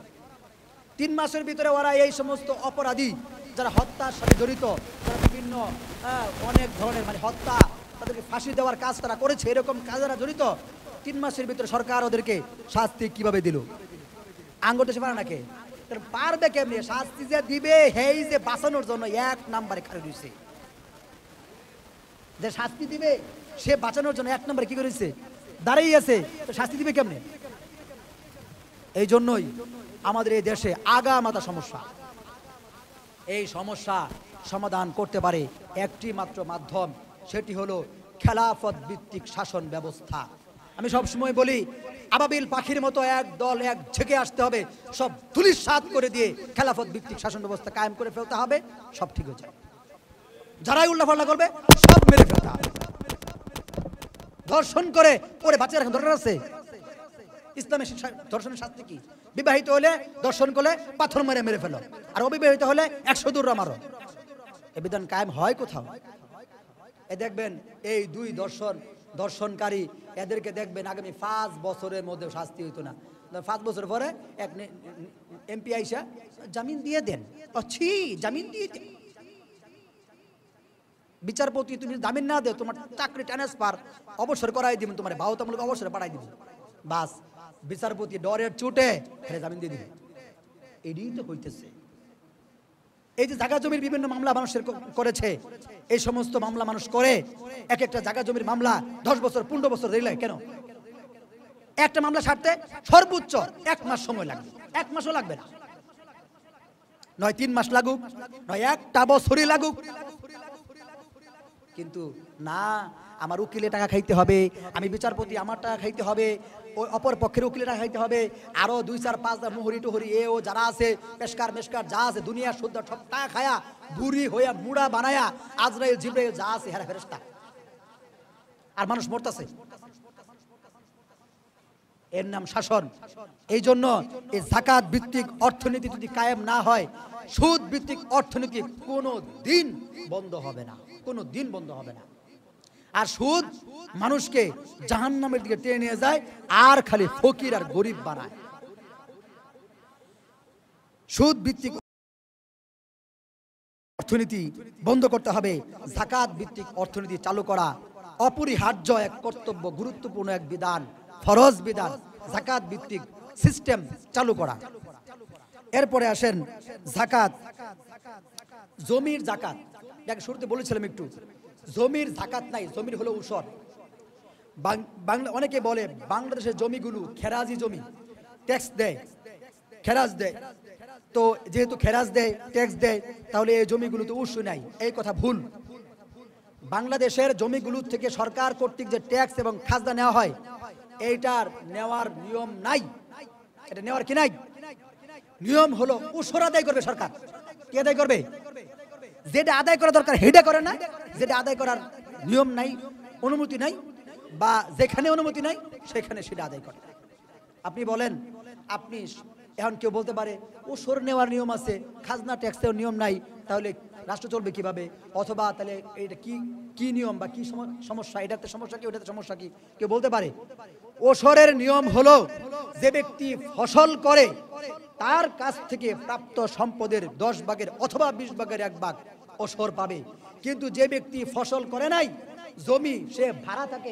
3 মাসের ভিতরে ওরা এই সমস্ত অপরাধী যারা হত্যার সাথে জড়িত, যারা বিভিন্ন অনেক ধরনের মানে হত্যা, তাদেরকে ফাঁসি দেওয়ার কাজ তারা করেছে, এরকম কাজ যারা জড়িত, 3 মাসের ভিতরে সরকার ওদেরকে শাস্তি কিভাবে দিল? আঙ্গুর দেশে পারে নাকি? পারবে কেমনি? শাস্তি যে দিবে হেই যে বাঁচানোর জন্য 1 নম্বরে খাড়ি রয়েছে, যে শাস্তি দিবে সে বাঁচানোর জন্য 1 নম্বরে কি করেছে? দাঁড়িয়ে আছে। তো শাস্তি দিবে কেমনে? এই জন্যই আমাদের এই দেশে আগামাথা সমস্যা। এই সমস্যা সমাধান করতে পারে একটি মাত্র মাধ্যম, সেটি হলো খেলাফত ভিত্তিক শাসন ব্যবস্থা। আমি সবসময় বলি, আবাবিল পাখির মতো এক দল এক ঝেঁকে আসতে হবে, সব ধূলিসাৎ করে দিয়ে খেলাফত ভিত্তিক শাসন ব্যবস্থা কায়েম করে ফেলতে হবে, সব ঠিক হয়ে যাবে। যারাই উল্লাপাল্লা করবে সব মেরে ফেলতে হবে। ধর্ষণ করে ওরে বাচ্চা রাখেন দরকার আছে? ইসলামের ধর্ষণের শাস্তি কি? বিবাহিত হলে ধর্ষণ করলে পাথর মেরে ফেলো, আর অবিবাহিত হলে 100 দৌড়া মারো। এ বিধান কায়েম হয় কোথাও? এ দেখবেন এই দুই দর্শন ধর্ষণকারী এদেরকে দেখবেন আগামী 5 বছরের মধ্যে শাস্তি হইতো না, 5 বছর পরে এক এমপি আইসা জামিন দিয়ে দেন, অছি জামিন দিয়ে দেন। বিচারপতি তুমি জামিন না দেও, তোমার চাকরি ট্রান্সফার অবসর করাই দিবেন, তোমার বাধ্যতামূলক অবসরে পাঠাই দিবেন। বাস বিচারপতি ডরের চোটে জামিন দিয়ে দিবেন। এটাই তো হইতেছে। এই যে জায়গা জমির বিভিন্ন মামলা মানুষের করেছে, এই সমস্ত মামলা মানুষ করে, এক একটা জায়গা জমির মামলা 10 বছর 15 বছর দেরি লাগে কেন? একটা মামলা সারতে সর্বোচ্চ 1 মাস সময় লাগবে, 1 মাসও লাগবে না, নয় 3 মাস লাগুক, নয় 1টা বছরই লাগুক। কিন্তু না, আমার উকিলে টাকা খাইতে হবে, আমি বিচারপতি আমার টাকা খাইতে হবে, ওই অপর পক্ষের উকিলে টাকা খাইতে হবে, আরো 2 4 5 মুহুরি টুহুরি এ ও যারা আছে পেশকার মেশকার যা আছে দুনিয়া শুদ্ধ সব টাকা খায়া বুড়ি হইয়া মুড়া বানায়া আজরাইল জিব্রাইল যা আছে হেরা ফেরেশতা, আর মানুষ মরতেছে। এর নাম শাসন। এই জন্য এই যাকাত ভিত্তিক অর্থনীতি যদি কায়েম না হয়, সুদ ভিত্তিক অর্থনীতি কোনো দিন বন্ধ হবে না, কোনো দিন বন্ধ হবে না। আর সুদ মানুষকে জাহান্নামের দিকে টেনে নিয়ে যায়, আর খালি ফকির আর গরিব বানায়। সুদ ভিত্তিক অর্থনীতি বন্ধ করতে হবে, যাকাত ভিত্তিক অর্থনীতি চালু করা অপরিহার্য এক কর্তব্য, গুরুত্বপূর্ণ এক বিধান, ফরজ বিধান, যাকাত ভিত্তিক সিস্টেম চালু করা। এরপরে আসেন যাকাত, জমির যাকাত। শুরুতে বলেছিলাম একটু, জমির যাকাত নাই, জমির হলো উসর। বাংলা অনেকে বলে বাংলাদেশের জমিগুলো খেরাজি জমি, ট্যাক্স দেয়, খেরাজ দেয়, তো যেহেতু খেরাজ দেয়, ট্যাক্স দেয়, তাহলে এই জমিগুলো তো উৎস নাই। এই কথা ভুল। বাংলাদেশের জমিগুলো থেকে সরকার কর্তৃক যে ট্যাক্স এবং খাজনা নেওয়া হয়, এইটার নেওয়ার নিয়ম নাই। এটা নেওয়ার কি নাই? নিয়ম হলো উসর আদায় করবে সরকার। কি আদায় করবে? যেটা আদায় করা দরকার সেটা করে না, যেটা আদায় করার নিয়ম নাই, অনুমতি নাই, বা যেখানে অনুমতি নাই সেখানে সেটা আদায় করে। আপনি বলেন, আপনি এখন কেউ বলতে পারে উসর নেওয়ার নিয়ম আছে, খাজনা ট্যাক্সের নিয়ম নাই, তাহলে রাষ্ট্র চলবে কিভাবে? অথবা তাহলে এটা কি কি নিয়ম বা কি সমস্যা, এটাতে সমস্যা কি, ওটাতে সমস্যা কি, কেউ বলতে পারে। ওসরের নিয়ম হলো যে ব্যক্তি ফসল করে তার কাছ থেকে প্রাপ্ত সম্পদের 10 ভাগের অথবা 20 ভাগের 1 ভাগ ওসর পাবে। কিন্তু যে ব্যক্তি ফসল করে নাই, জমি সে ভাড়া থাকে,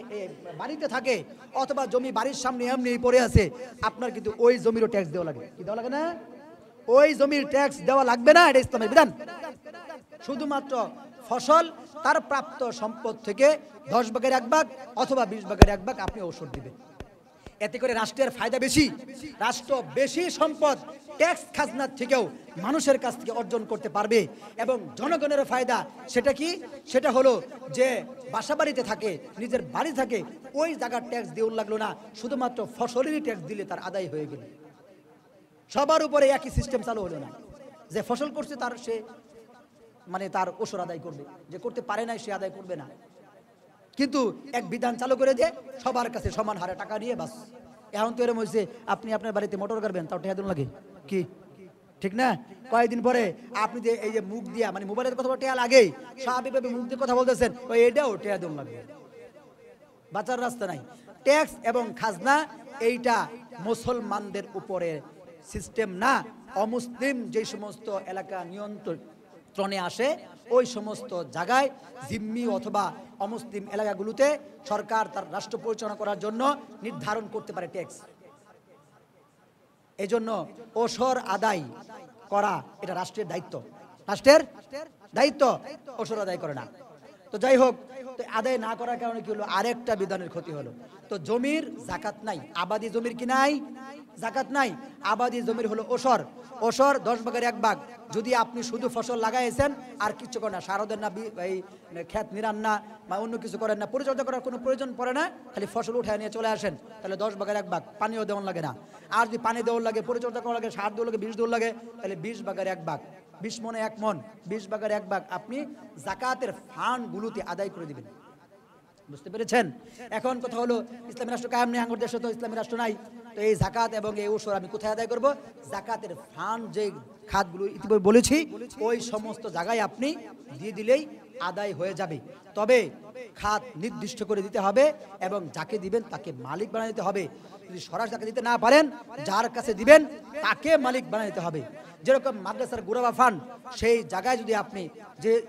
বাড়িতে থাকে, অথবা জমি বাড়ির সামনে এমনি পড়ে আছে, আপনার কিন্তু ওই জমিরও ট্যাক্স দেওয়া লাগে। কি দেওয়া লাগে না? ওই জমির ট্যাক্স দেওয়া লাগবে না, এটা ইসলামের বিধান। শুধুমাত্র ফসল তার প্রাপ্ত সম্পদ থেকে 10 ভাগের 1 ভাগ অথবা 20 ভাগের 1 ভাগ আপনি ওসর দিবেন। এতে করে রাষ্ট্রের ফায়দা বেশি, রাষ্ট্র বেশি সম্পদ ট্যাক্স খাজনার থেকেও মানুষের কাছ থেকে অর্জন করতে পারবে, এবং জনগণের ফায়দা। সেটা কি? সেটা হলো যে বাসাবাড়িতে থাকে, নিজের বাড়ি থাকে, ওই জায়গার ট্যাক্স দিয়ে লাগলো না, শুধুমাত্র ফসলেরই ট্যাক্স দিলে তার আদায় হয়ে গেল। সবার উপরে একই সিস্টেম চালু হলো না, যে ফসল করছে তার সে মানে তার ওসর আদায় করবে, যে করতে পারে না সে আদায় করবে না। কিন্তু এক বিধান চালু করে দিয়ে সবার কাছে সমান হারে টাকা নিয়ে বাস। এখন তো এরকম হয়েছে, আপনি আপনার বাড়িতে মোটর করবেন, তাও টাকা দিন লাগে কি? ঠিক না? কয়েকদিন পরে আপনি যে এই যে মুখ দিয়া মানে মোবাইলের কথা টেয়া লাগে, স্বাভাবিকভাবে মুখ দিয়ে কথা বলতেছেন, ওই এটাও টেয়া দিন লাগবে। বাঁচার রাস্তা নাই। ট্যাক্স এবং খাজনা এইটা মুসলমানদের উপরে সিস্টেম না, অমুসলিম যে সমস্ত এলাকা নিয়ন্ত্রণে আসে ওই সমস্ত জায়গায় জিম্মি অথবা অমুসলিম এলাকাগুলোতে সরকার তার রাষ্ট্র পরিচালনা করার জন্য নির্ধারণ করতে পারে ট্যাক্স। এই জন্য ওসর আদায় করা এটা রাষ্ট্রের দায়িত্ব, রাষ্ট্রের দায়িত্ব, ওসর আদায় করে না। তো যাই হোক, তো আদায় না করার কারণে কি হলো? আরেকটা বিধানের ক্ষতি হলো। তো জমির জাকাত নাই, আবাদি জমির কি নাই? জাকাত নাই। আবাদি জমির হলো ওসর। ওসর 10 ভাগের 1 ভাগ। যদি আপনি শুধু ফসল লাগাইছেন আর কিছু করেন না, সার দেন না, এই ক্ষেত নিরান না বা অন্য কিছু করেন না, পরিচর্যা করার কোনো প্রয়োজন পড়ে না, খালি ফসল উঠায় নিয়ে চলে আসেন, তাহলে 10 ভাগের 1 ভাগ। পানিও দেওয়ান লাগে না। আর যদি পানি দেওয়ার লাগে, পরিচর্যা করা লাগে, সার দেওয়া লাগে, বীজ দেওয়ার লাগে, তাহলে 20 ভাগের 1 ভাগ, 20 মনে 1 মন, 20 ভাগের 1 ভাগ আপনি জাকাতের ফান্ডগুলোতে আদায় করে দিবেন। বুঝতে পেরেছেন? এখন কথা হলো, ইসলামী রাষ্ট্র কায়েম নেই, দেশে তো ইসলামী রাষ্ট্র নাই, তো এই জাকাত এবং এই ওসর আমি কোথায় আদায় করব? জাকাতের ফান্ড যে খাতগুলো ইতিপূর্বে বলেছি, ওই সমস্ত জায়গায় আপনি দিয়ে দিলেই আদায় হয়ে যাবে। তবে খাত নির্দিষ্ট করে দিতে হবে এবং যাকে দিবেন তাকে মালিক বানিয়ে দিতে হবে। যদি সরাসরি তাকে দিতে না পারেন, যার কাছে দিবেন তাকে মালিক বানিয়ে দিতে হবে। যেরকম মাদ্রাসার গুরাবা ফান্ড, সেই জায়গায় যদি আপনি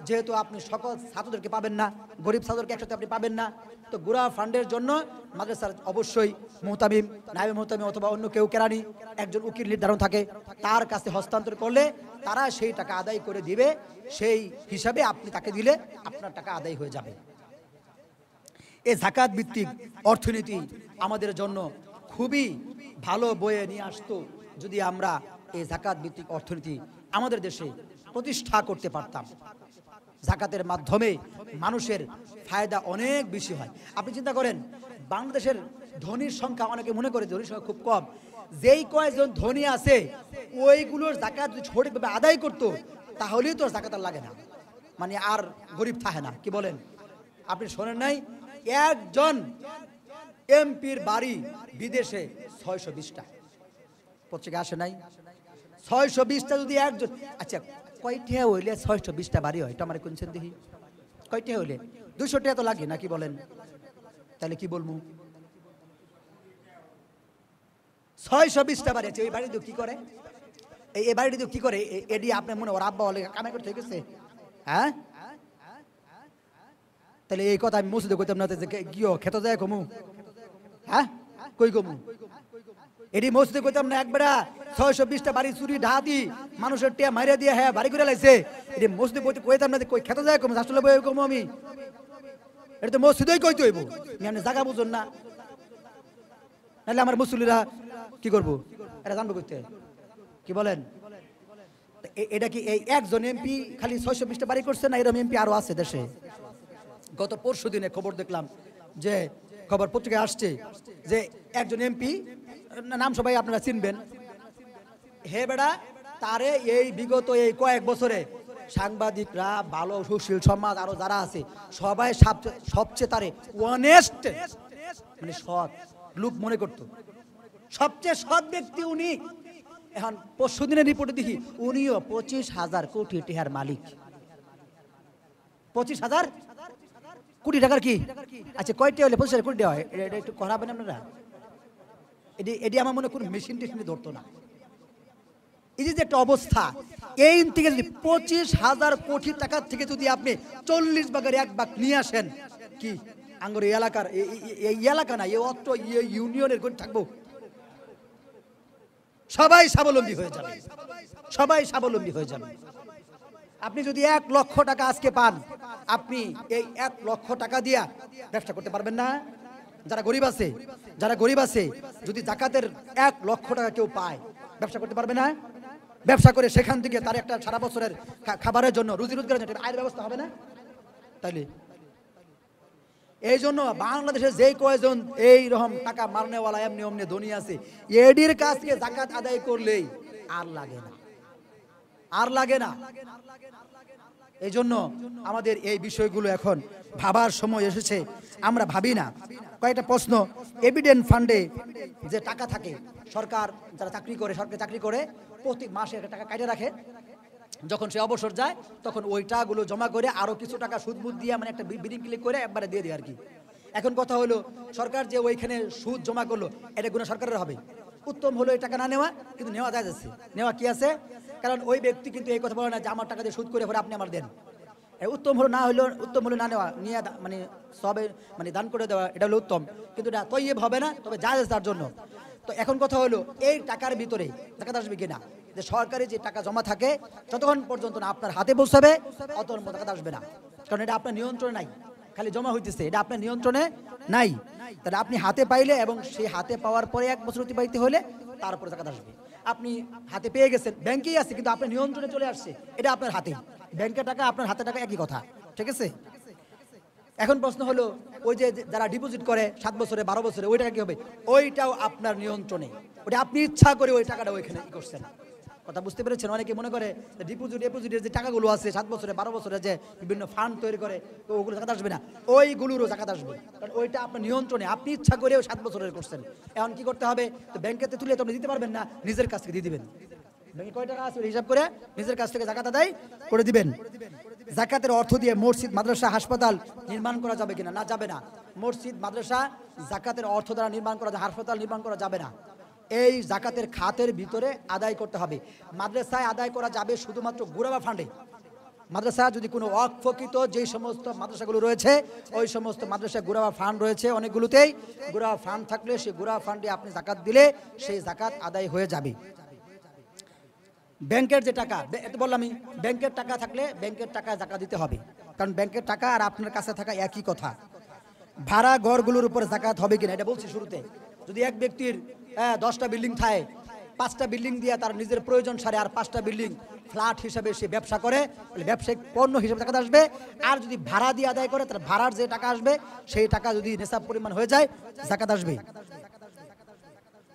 যেহেতু আপনি সকল ছাত্রদেরকে পাবেন না, গরিব ছাত্রদেরকে একসাথে আপনি পাবেন না, তো গুরাবা ফান্ডের জন্য মাদ্রাসার অবশ্যই মুহতামিম, নায়েবে মুহতামিম অথবা অন্য কেউ কেরানি, একজন উকিল নির্ধারণ থাকে, তার কাছে হস্তান্তর করলে তারা সেই টাকা আদায় করে দিবে। সেই হিসাবে আপনি তাকে দিলে আপনার টাকা আদায় হয়ে যাবে। এই যাকাত ভিত্তিক অর্থনীতি আমাদের জন্য খুবই ভালো বয়ে নিয়ে আসতো যদি আমরা এই যাকাত ভিত্তিক অর্থনীতি আমাদের দেশে প্রতিষ্ঠা করতে পারতাম। যাকাতের মাধ্যমে মানুষের ফায়দা অনেক বেশি হয়। আপনি চিন্তা করেন, বাংলাদেশের ধনীর সংখ্যা, অনেকে মনে করে ধনীর সংখ্যা খুব কম, যেই কয়েকজন ধনী আছে ওইগুলোর যাকাত যদি সঠিকভাবে আদায় করতো তাহলেই তো যাকাত আর লাগে না, মানে আর গরিব থাকে না। কি বলেন? আপনি শোনেন নাই, একজন এমপির বাড়ি বিদেশে 620টা, পত্রিকা আসে নাই? 620টা যদি একজন, আচ্ছা কয়টা হইলে 620টা বাড়ি হয়? এটা আমার কোনছেন দেখি, কয়টা হইলে? 200 টাকা তো লাগে না, কি বলেন? তাহলে কি বলবো, 620টা বাড়ি আছে। ওই বাড়ি কি করে? এই বাড়িটি কি করে? এডি আপনার মনে ওর আব্বা বলে কামাই করতে গেছে, হ্যাঁ? তাহলে এই কথা আমি মসজিদে কইতাম না, গিয়ে খেতে যায় কমু, হ্যাঁ? কই কমু? এটি মসজিদে কইতাম না, একবারা 620টা বাড়ি চুরি ঢাতি মানুষের টিয়া মাইরা দিয়ে হ্যাঁ বাড়ি করে লাইছে। এটি মসজিদে কইতাম না, কই খেতে যায় কমু, আসলে বই কমু আমি। এটা তো মসজিদেই কইতে হইব, আপনি জায়গা বুঝুন না, নাহলে আমার মুসল্লিরা কি করবো, এটা জানবো করতে। কি বলেন? এটা কি এই একজন এমপি খালি 620টা বাড়ি করছে, না এরকম এমপি আরো আছে দেশে? গত পরশু দিনে খবর দেখলাম, যে খবর পত্রিকায় আসছে যে একজন এমপি, নাম সবাই আপনারা চিনবেন, হে বেড়া তারে এই বিগত এই কয়েক বছরে সাংবাদিকরা, ভালো সুশীল সমাজ আরো যারা আছে সবাই সবচেয়ে তারে অনেস্ট, মানে সৎ লোক মনে করতো, সবচেয়ে সৎ ব্যক্তি উনি। এখন পরশু দিনের রিপোর্টে দেখি উনিও 25,000 কোটি টাকার মালিক। 25,000 কোটি টাকার কি? আচ্ছা কয়টা হলে 25,000 কোটি দেওয়া হয়? এটা একটু করাবেন আপনারা? এটি আমার মনে কোন মেশিন টেশিনে ধরতো না। এই যে একটা অবস্থা, এই থেকে যদি 25,000 কোটি টাকার থেকে যদি আপনি 40 ভাগের 1 ভাগ নিয়ে আসেন, কি আঙ্গুর এলাকার, এই এলাকা না, এই অত ইউনিয়নের কোন থাকবো? সবাই স্বাবলম্বী হয়ে যাবে, সবাই স্বাবলম্বী হয়ে যাবে। আপনি যদি 1 লক্ষ টাকা আজকে পান, আপনি এই 1 লক্ষ টাকা দিয়া ব্যবসা করতে পারবেন না? যারা গরিব আছে যদি যাকাতের 1 লক্ষ টাকা কেউ পায়, ব্যবসা করতে পারবে না? ব্যবসা করে সেখান থেকে তার একটা সারা বছরের খাবারের জন্য, রুজি রোজগারের জন্য আয়ের ব্যবস্থা হবে না? তাইলে এই জন্য বাংলাদেশে যে কয়জন এই রকম টাকা মারনেওয়ালা এমনি অমনি ধনী আছে, এডির কাছ থেকে যাকাত আদায় করলেই আর লাগে না। এই জন্য আমাদের এই বিষয়গুলো এখন ভাবার সময় এসেছে, আমরা ভাবি না। কয়েকটা প্রশ্ন, এভিডেন্ট ফান্ডে যে টাকা থাকে, সরকার যারা সরকারি চাকরি করে প্রতি মাসে একটা টাকা কাটে রাখে, যখন সে অবসর যায় তখন ওই টাকাগুলো জমা করে আরো কিছু টাকা সুদ বুদ দিয়ে, মানে একটা বিডিং ক্লিক করে একবারে দিয়ে দেয় আর কি। এখন কথা হলো, সরকার যে ওইখানে সুদ জমা করলো, এটা গুণা সরকারের হবে? উত্তম হলো এই টাকা না নেওয়া, কিন্তু নেওয়া যায় যাচ্ছে, নেওয়া কি আছে? কারণ ওই ব্যক্তি কিন্তু এই কথা বলে না যে আমার টাকা দিয়ে সুদ করে পরে আপনি আমার দেন। উত্তম হলো না নেওয়া, নিয়ে মানে সবে মানে দান করে দেওয়া, এটা হলো উত্তম, কিন্তু এটা তৈব হবে না, তবে যায় তার জন্য। তো এখন কথা হলো, এই টাকার ভিতরে টাকাটা আসবে কিনা? যে সরকারি যে টাকা জমা থাকে যতক্ষণ পর্যন্ত না আপনার হাতে পৌঁছাবে অতক্ষণ টাকা আসবে না, কারণ এটা আপনার নিয়ন্ত্রণে নাই, খালি জমা হইতেছে, এটা আপনার নিয়ন্ত্রণে নাই। তাহলে আপনি হাতে পাইলে এবং সেই হাতে পাওয়ার পরে 1 বছর অতিবাহিত হলে তারপরে টাকা আসবে। আপনি হাতে পেয়ে গেছেন, ব্যাংকেই আছে, কিন্তু আপনার নিয়ন্ত্রণে চলে আসছে, এটা আপনার হাতে। ব্যাংকের টাকা আপনার হাতে টাকা একই কথা, ঠিক আছে? এখন প্রশ্ন হলো, ওই যে যারা ডিপোজিট করে 7 বছরে 12 বছরে, ওই টাকা কি হবে? ওইটাও আপনার নিয়ন্ত্রণে, ওটা আপনি ইচ্ছা করে ওই টাকাটা ওইখানে কি করছেন। কথা বুঝতে পেরেছেন? অনেকে মনে করে ডিপোজিটের যে টাকাগুলো আছে 7 বছরে 12 বছরে যে বিভিন্ন ফান্ড তৈরি করে, তো ওগুলো জাকাত আসবে না, ওইগুলোরও জাকাত আসবে, কারণ ওইটা আপনার নিয়ন্ত্রণে, আপনি ইচ্ছা করে ওই 7 বছরের করছেন। এখন কি করতে হবে? তো ব্যাংকেতে তুলে তো আপনি দিতে পারবেন না, নিজের কাছ থেকে দিয়ে দিবেন, ব্যাংকে কয় টাকা আছে হিসাব করে নিজের কাছ থেকে জাকাত আদায় করে দিবেন। জাকাতের অর্থ দিয়ে মসজিদ, মাদ্রাসা, হাসপাতাল নির্মাণ করা যাবে কিনা? না, যাবে না। মসজিদ, মাদ্রাসা জাকাতের অর্থ দ্বারা নির্মাণ করা যায়, হাসপাতাল নির্মাণ করা যাবে না। এই জাকাতের খাতের ভিতরে আদায় করতে হবে। মাদ্রাসায় আদায় করা যাবে শুধুমাত্র গুরাবা ফান্ডে। মাদ্রাসা যদি কোনো অকফকিত যেই সমস্ত মাদ্রাসাগুলো রয়েছে, ওই সমস্ত মাদ্রাসায় গুরাবা ফান্ড রয়েছে অনেকগুলোতেই, গুরাবা ফান্ড থাকলে সেই গুরাবা ফান্ডে আপনি জাকাত দিলে সেই জাকাত আদায় হয়ে যাবে। ব্যাংকের যে টাকা, বললামই, ব্যাংকের টাকা থাকলে ব্যাংকের টাকায় জাকাত দিতে হবে, কারণ ব্যাংকের টাকা আর আপনার কাছে থাকা একই কথা। ভাড়া ঘরগুলোর উপরে জাকাত হবে কিনা এটা বলছি শুরুতে। যদি এক ব্যক্তির 10টা বিল্ডিং থাকে, 5টা বিল্ডিং দিয়ে তার নিজের প্রয়োজন সারে আর 5টা বিল্ডিং ফ্ল্যাট হিসাবে সে ব্যবসা করে, ব্যবসায়িক পণ্য হিসাবে জাকাত আসবে। আর যদি ভাড়া দিয়ে আদায় করে তার ভাড়ার যে টাকা আসবে সেই টাকা যদি নেশাব পরিমাণ হয়ে যায় জাকাত আসবে।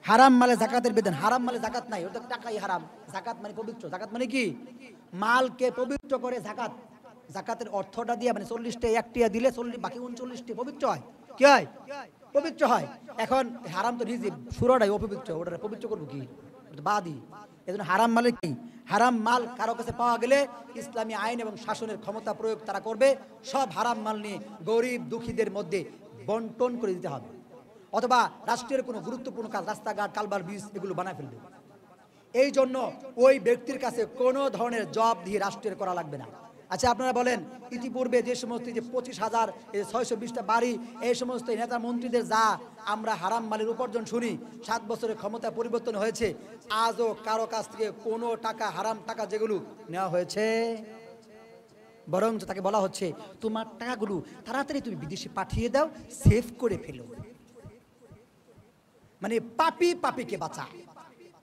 হারাম মালে জাকাতের বিধান, হারাম মালে জাকাত নাই, ওটা টাকাই হারাম। জাকাত মানে পবিত্র। জাকাত মানে কি? মালকে পবিত্র করে জাকাত। জাকাতের অর্থটা দিয়ে মানে 40টা একটিয়া দিলে 40 বাকি 39টি পবিত্র হয়। কি হয়? পবিত্র হয়। এখন হারাম তো নিজে সুরাটাই অপবিত্র, ওটা পবিত্র করবো কি? বাদী। এজন্য হারাম মালে কি? হারাম মাল কারো কাছে পাওয়া গেলে ইসলামী আইন এবং শাসনের ক্ষমতা প্রয়োগ তারা করবে, সব হারাম মাল নিয়ে গরিব দুঃখীদের মধ্যে বন্টন করে দিতে হবে, অথবা রাষ্ট্রের কোনো গুরুত্বপূর্ণ কাজ, রাস্তাঘাট, কালবার, ব্রিজ এগুলো বানায় ফেলবে। এই জন্য ওই ব্যক্তির কাছে কোনো ধরনের জব দিয়ে রাষ্ট্রের করা লাগবে না। আচ্ছা, আপনারা বলেন, ইতিপূর্বে যে সমস্ত যে 25,620টা বাড়ি, এই সমস্ত নেতা মন্ত্রীদের যা আমরা হারাম মালের উপার্জন শুনি, 7 বছরের ক্ষমতা পরিবর্তন হয়েছে, আজও কারো কাছ থেকে কোনো টাকা, হারাম টাকা যেগুলো নেওয়া হয়েছে, বরং তাকে বলা হচ্ছে তোমার টাকাগুলো তাড়াতাড়ি তুমি বিদেশে পাঠিয়ে দাও, সেভ করে ফেলো। মানে পাপি পাপিকে বাঁচায়।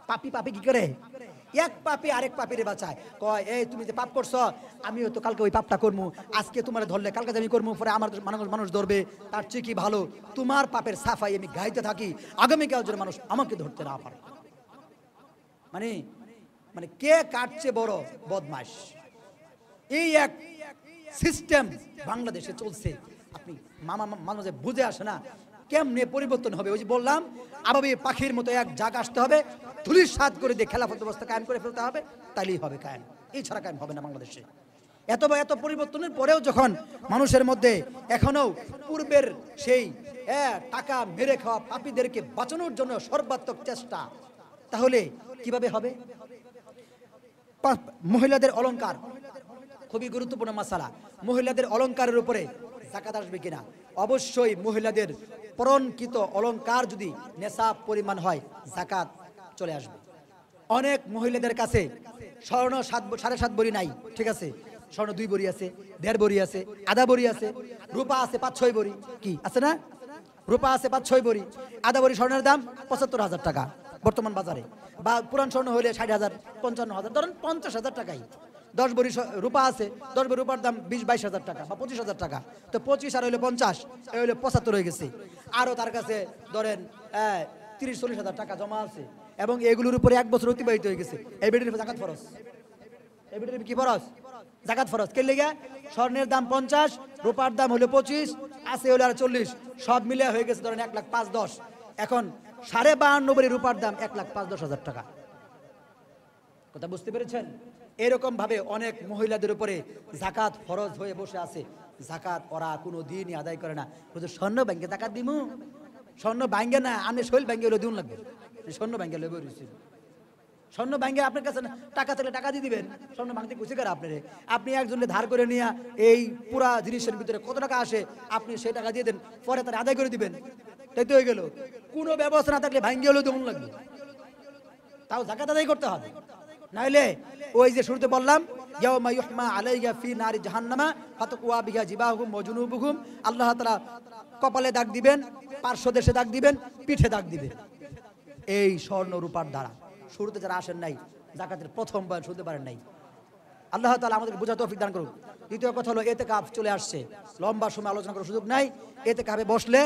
পাপি পাপি কি করে? এক পাপি আরেক পাপিরে বাঁচায়। কয়, এই তুমি যে পাপ করছো, আমিও তো কালকে ওই পাপটা করবো, আজকে তোমার ধরলে কালকে আমি করবো, পরে আমার মানুষ ধরবে, তার চেয়ে কি ভালো তোমার পাপের সাফাই আমি গাইতে থাকি, আগামীকাল যেন মানুষ আমাকে ধরতে না পারে। মানে মানে কে কাটছে বড় বদমাশ, এই এক সিস্টেম বাংলাদেশে চলছে। আপনি মাঝে বুঝে আসে না কেমনে পরিবর্তন হবে। ওই যে বললাম, আবাবি পাখির মতো এক জাগ আসতে হবে, ধুলির সাত করে দিয়ে খেলাফত ব্যবস্থা কায়েম করে ফেলতে হবে, তাইলেই হবে কায়েম। এছাড়া কায়েম হবে না বাংলাদেশে। এত পরিবর্তনের পরেও যখন মানুষের মধ্যে এখনো পূর্বের সেই টাকা মেরে খাওয়া পাপীদেরকে বাঁচানোর জন্য সর্বাত্মক চেষ্টা, তাহলে কিভাবে হবে? মহিলাদের অলংকার খুবই গুরুত্বপূর্ণ মাসালা। মহিলাদের অলংকারের উপরে জাকাত আসবে কিনা? অবশ্যই মহিলাদের পরনকৃত অলংকার যদি নেশাব পরিমাণ হয়, জাকাত চলে আসবে। অনেক মহিলাদের কাছে স্বর্ণ 7.5 ভরি নাই, ঠিক আছে, স্বর্ণ 2 ভরি আছে, 1.5 ভরি আছে, আধা ভরি আছে, রূপা আছে 5-6 ভরি, কি আছে না? রূপা আছে 5-6 ভরি। আধা ভরি স্বর্ণের দাম 75,000 টাকা বর্তমান বাজারে, বা পুরান স্বর্ণ হলে 60,000, 55,000, ধরেন 50,000 টাকাই। 10 ভরি রূপা আছে, 10 ভরি রূপার দাম 20-22,000 টাকা বা 25,000 টাকা। তো 25 আর হইলে 50, এই হইলে 75 হয়ে গেছে। আরও তার কাছে ধরেন 30-40,000 টাকা জমা আছে, এবং এগুলোর উপরে 1 বছর অতিবাহিত হয়ে গেছে। এই বেটির জাকাত ফরজ। এই বেটির কি ফরজ? জাকাত ফরজ। কে লেগে? স্বর্ণের দাম 50, রূপার দাম হলো 25, আছে হলে আর 40, সব মিলে হয়ে গেছে ধরেন 1,05,10,000। এখন 52.5 ভরি রূপার দাম 1,05,10,000 টাকা। কথা বুঝতে পেরেছেন? এরকম ভাবে অনেক মহিলাদের উপরে জাকাত ফরজ হয়ে বসে আছে। জাকাত ওরা কোনো দিনই আদায় করে না। বলছে স্বর্ণ ব্যাংকে জাকাত দিমু, স্বর্ণ ব্যাংকে না, আপনি শৈল ব্যাংকে হলে দিন লাগবে। স্বর্ণ ব্যাংকে লেগে রয়েছে, স্বর্ণ ব্যাংকে আপনার কাছে টাকা থাকলে টাকা দিয়ে দিবেন, স্বর্ণ ভাঙতে খুশি করে আপনার। আপনি একজনকে ধার করে নিয়ে এই পুরা জিনিসের ভিতরে কত টাকা আসে আপনি সেই টাকা দিয়ে দেন, পরে তারা আদায় করে দিবেন, তাই তো হয়ে গেল। কোনো ব্যবস্থা না থাকলে ভাঙ্গে হলেও দেমন লাগবে, তাও জাকাত আদায় করতে হবে। নাইলে ওই যে শুরুতে বললাম, ইয়াউমা ইউহমা আলাইহা ফি নারি জাহান্নামা ফাতাকুয়া বিহা জিবাহুম ওয়া জুনুবুহুম, আল্লাহ তাআলা কপালে দাগ দিবেন, পার্শ্বদেশে দাগ দিবেন, পিঠে দাগ দিবেন, এই স্বর্ণ রূপার দ্বারা। শুরুতে যারা আসেন নাই, জাকাতের প্রথম বয়ান শুনতে পারেন নাই, আল্লাহ তাআলা আমাদেরকে বোঝার তৌফিক দান করুন। দ্বিতীয় কথা হলো, ইতিকাফ চলে আসছে, লম্বা সময় আলোচনা করার সুযোগ নাই। ইতিকাফে বসলে